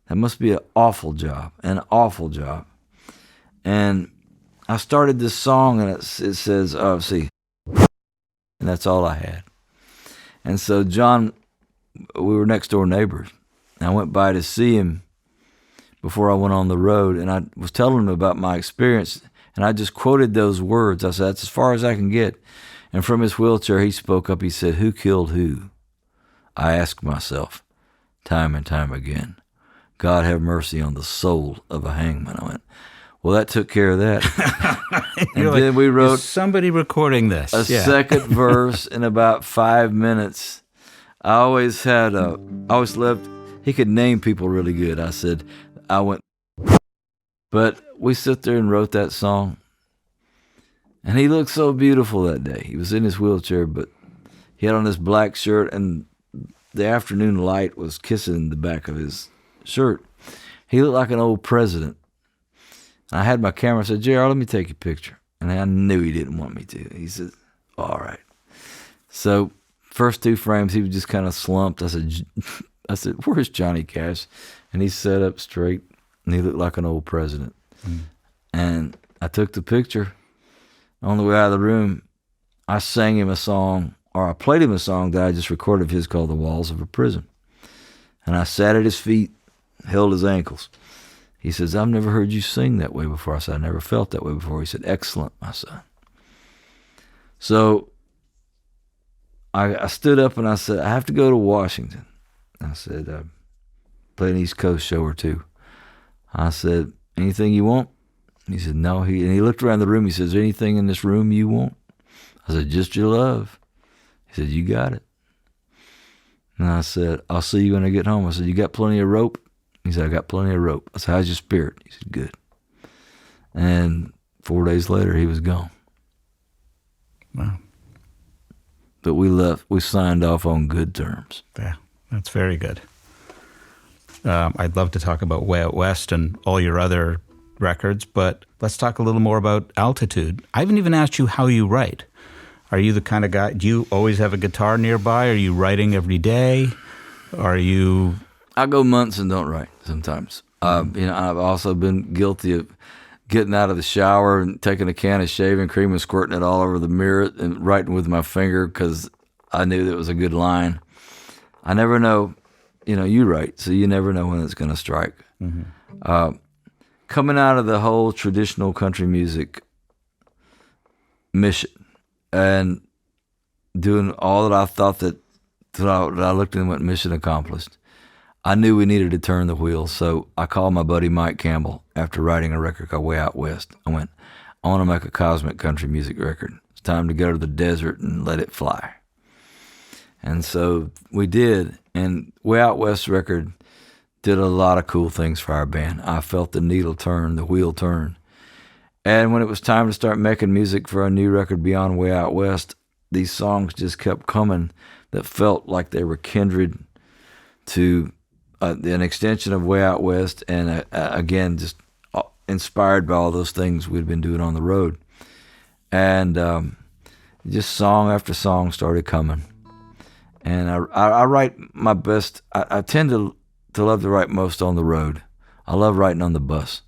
That must be an awful job. And I started this song, and it says, and that's all I had. And so John, we were next door neighbors. And I went by to see him before I went on the road, and I was telling him about my experience, and I just quoted those words. I said, that's as far as I can get. And from his wheelchair, he spoke up. He said, who killed who? I asked myself time and time again, God have mercy on the soul of a hangman. I went, well, that took care of that. And then we wrote,
is somebody recording this?
A second verse in about 5 minutes. I always loved, he could name people really good. But we sit there and wrote that song. And he looked so beautiful that day. He was in his wheelchair, but he had on this black shirt, and the afternoon light was kissing the back of his shirt. He looked like an old president. I had my camera. I said, JR, let me take a picture. And I knew he didn't want me to. He said, all right. So first 2 frames, he was just kind of slumped. I said, where's Johnny Cash? And he sat up straight, and he looked like an old president. Mm. And I took the picture. On the way out of the room, I sang him a song, or I played him a song that I just recorded of his called The Walls of a Prison. And I sat at his feet, held his ankles. He says, I've never heard you sing that way before. I said, I never felt that way before. He said, excellent, my son. So I stood up and I said, I have to go to Washington. I said, play an East Coast show or 2. I said, anything you want? He said, no. And he looked around the room. He says, is there anything in this room you want? I said, just your love. He said, you got it. And I said, I'll see you when I get home. I said, you got plenty of rope? He said, I got plenty of rope. I said, how's your spirit? He said, good. And 4 days later, he was gone.
Wow.
But we signed off on good terms.
Yeah, that's very good. I'd love to talk about Way Out West and all your other records, but let's talk a little more about Altitude. I haven't even asked you how you write. Are you the kind of guy, do you always have a guitar nearby? Are you writing every day? Are you...
I go months and don't write sometimes. I've also been guilty of getting out of the shower and taking a can of shaving cream and squirting it all over the mirror and writing with my finger because I knew that was a good line. I never know, you write, so you never know when it's going to strike. Mm-hmm. Coming out of the whole traditional country music mission and doing all that I thought that I looked and went mission accomplished, I knew we needed to turn the wheel, so I called my buddy Mike Campbell after writing a record called Way Out West. I went, I want to make a cosmic country music record. It's time to go to the desert and let it fly. And so we did, and Way Out West record did a lot of cool things for our band. I felt the needle turn, the wheel turn. And when it was time to start making music for a new record beyond Way Out West, these songs just kept coming that felt like they were kindred to an extension of Way Out West, and again, just inspired by all those things we'd been doing on the road. And just song after song started coming. And I write my best. I tend to love to write most on the road. I love writing on the bus,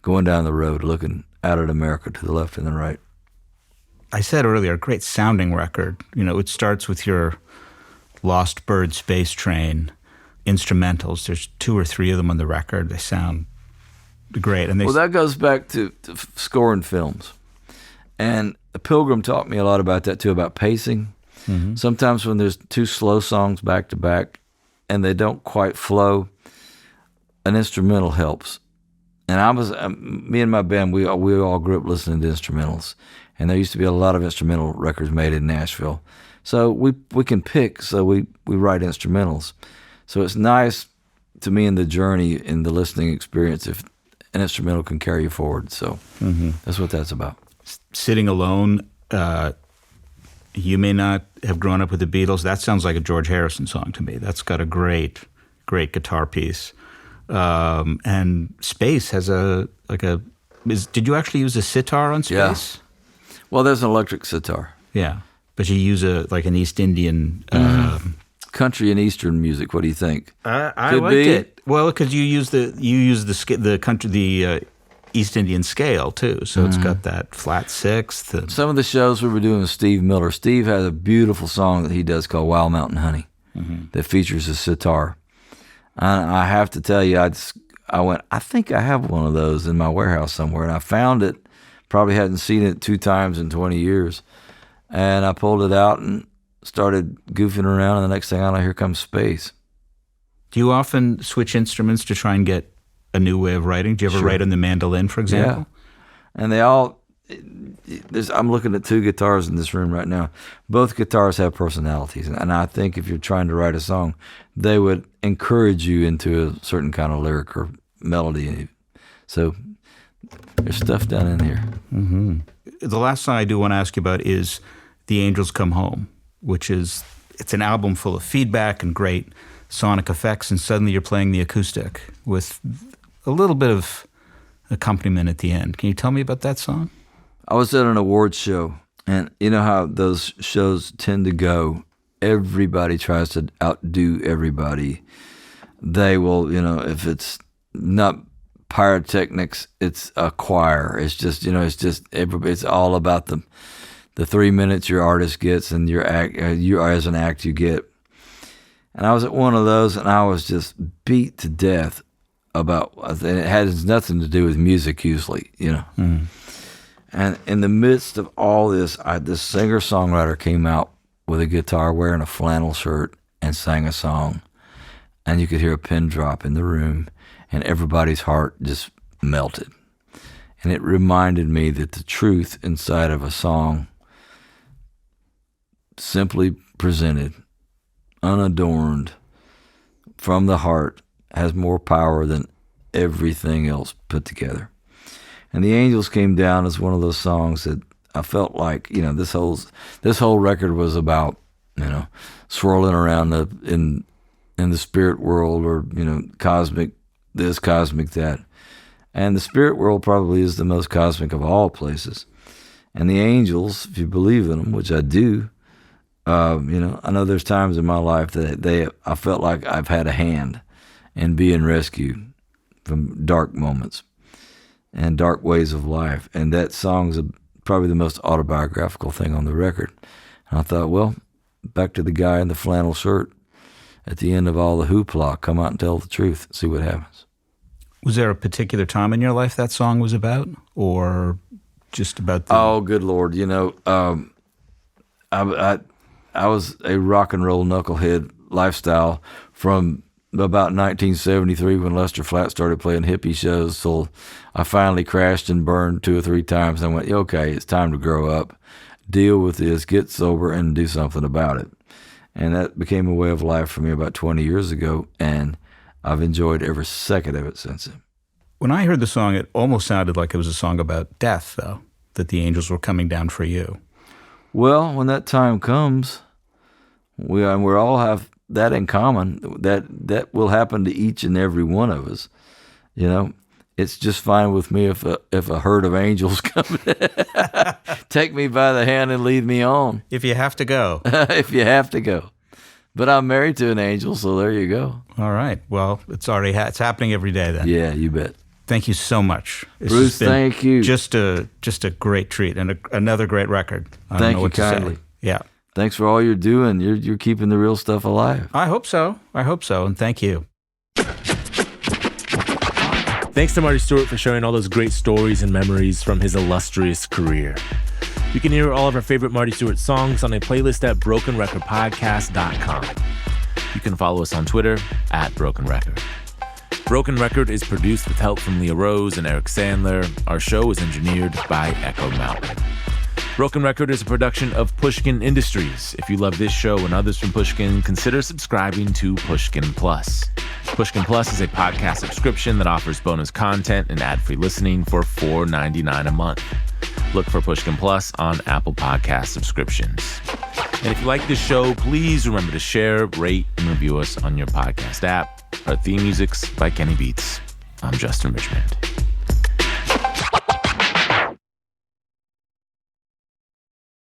going down the road, looking out at America to the left and the right.
I said earlier, a great sounding record. It starts with your Lost Bird Space Train instrumentals. There's 2 or 3 of them on the record. They sound great. And
that goes back to scoring films. And Pilgrim taught me a lot about that too, about pacing. Mm-hmm. Sometimes when there's 2 slow songs back to back and they don't quite flow, an instrumental helps. And me and my band, we all grew up listening to instrumentals. And there used to be a lot of instrumental records made in Nashville. So we can pick, so we write instrumentals. So it's nice to me in the journey, in the listening experience, if an instrumental can carry you forward. So That's what that's about.
Sitting Alone, you may not have grown up with the Beatles. That sounds like a George Harrison song to me. That's got a great guitar piece. And Space has did you actually use a sitar on Space?
Yeah. Well, there's an electric sitar.
Yeah. But you use an East Indian...
country and Eastern music. What do you think?
I liked it. Well, because you use the East Indian scale too, so it's got that flat sixth.
Some of the shows we were doing with Steve Miller. Steve has a beautiful song that he does called Wild Mountain Honey that features a sitar. I have to tell you, I went, I think I have one of those in my warehouse somewhere, and I found it. Probably hadn't seen it 2 times in 20 years, and I pulled it out and started goofing around, and the next thing I know, here comes Space.
Do you often switch instruments to try and get a new way of writing? Do you ever write on the mandolin, for example?
Yeah. And they all, I'm looking at 2 guitars in this room right now. Both guitars have personalities, and I think if you're trying to write a song, they would encourage you into a certain kind of lyric or melody. So there's stuff down in here.
Mm-hmm. The last song I do want to ask you about is The Angels Come Home, which it's an album full of feedback and great sonic effects, and suddenly you're playing the acoustic with a little bit of accompaniment at the end. Can you tell me about that song?
I was at an awards show, and you know how those shows tend to go. Everybody tries to outdo everybody. They will, if it's not pyrotechnics, it's a choir. It's just, it's all about the 3 minutes your artist gets and your act, you as an act you get. And I was at one of those, and I was just beat to death about, and it has nothing to do with music usually, And in the midst of all this, this singer-songwriter came out with a guitar wearing a flannel shirt and sang a song. And you could hear a pin drop in the room, and everybody's heart just melted. And it reminded me that the truth inside of a song, simply presented, unadorned, from the heart, has more power than everything else put together. And The Angels came down as one of those songs that I felt like, this whole record was about, swirling around in in the spirit world, or, cosmic this, cosmic that. And the spirit world probably is the most cosmic of all places. And the angels, if you believe in them, which I do, I know there's times in my life that I felt like I've had a hand in being rescued from dark moments and dark ways of life. And that song's probably the most autobiographical thing on the record. And I thought, well, back to the guy in the flannel shirt at the end of all the hoopla, come out and tell the truth, see what happens.
Was there a particular time in your life that song was about, or just about the...
Oh, good Lord. I was a rock and roll knucklehead lifestyle from about 1973 when Lester Flatt started playing hippie shows till I finally crashed and burned 2 or 3 times. I went, okay, it's time to grow up, deal with this, get sober, and do something about it. And that became a way of life for me about 20 years ago, and I've enjoyed every second of it since then.
When I heard the song, it almost sounded like it was a song about death, though, that the angels were coming down for you.
Well, when that time comes, we all have that in common. That will happen to each and every one of us. It's just fine with me if a herd of angels come, take me by the hand and lead me on.
If you have to go.
If you have to go. But I'm married to an angel, so there you go.
All right. Well, it's already it's happening every day then.
Yeah, you bet.
Thank you so much.
Bruce, thank you.
Just a great treat and another great record.
Thank you kindly.
Yeah.
Thanks for all you're doing. You're keeping the real stuff alive.
I hope so. And thank you.
Thanks to Marty Stuart for sharing all those great stories and memories from his illustrious career. You can hear all of our favorite Marty Stuart songs on a playlist at brokenrecordpodcast.com. You can follow us on Twitter at Broken Record. Broken Record is produced with help from Leah Rose and Eric Sandler. Our show is engineered by Echo Mountain. Broken Record is a production of Pushkin Industries. If you love this show and others from Pushkin, consider subscribing to Pushkin Plus. Pushkin Plus is a podcast subscription that offers bonus content and ad-free listening for $4.99 a month. Look for Pushkin Plus on Apple Podcast subscriptions. And if you like this show, please remember to share, rate, and review us on your podcast app. Our theme music's by Kenny Beats. I'm Justin Richmond.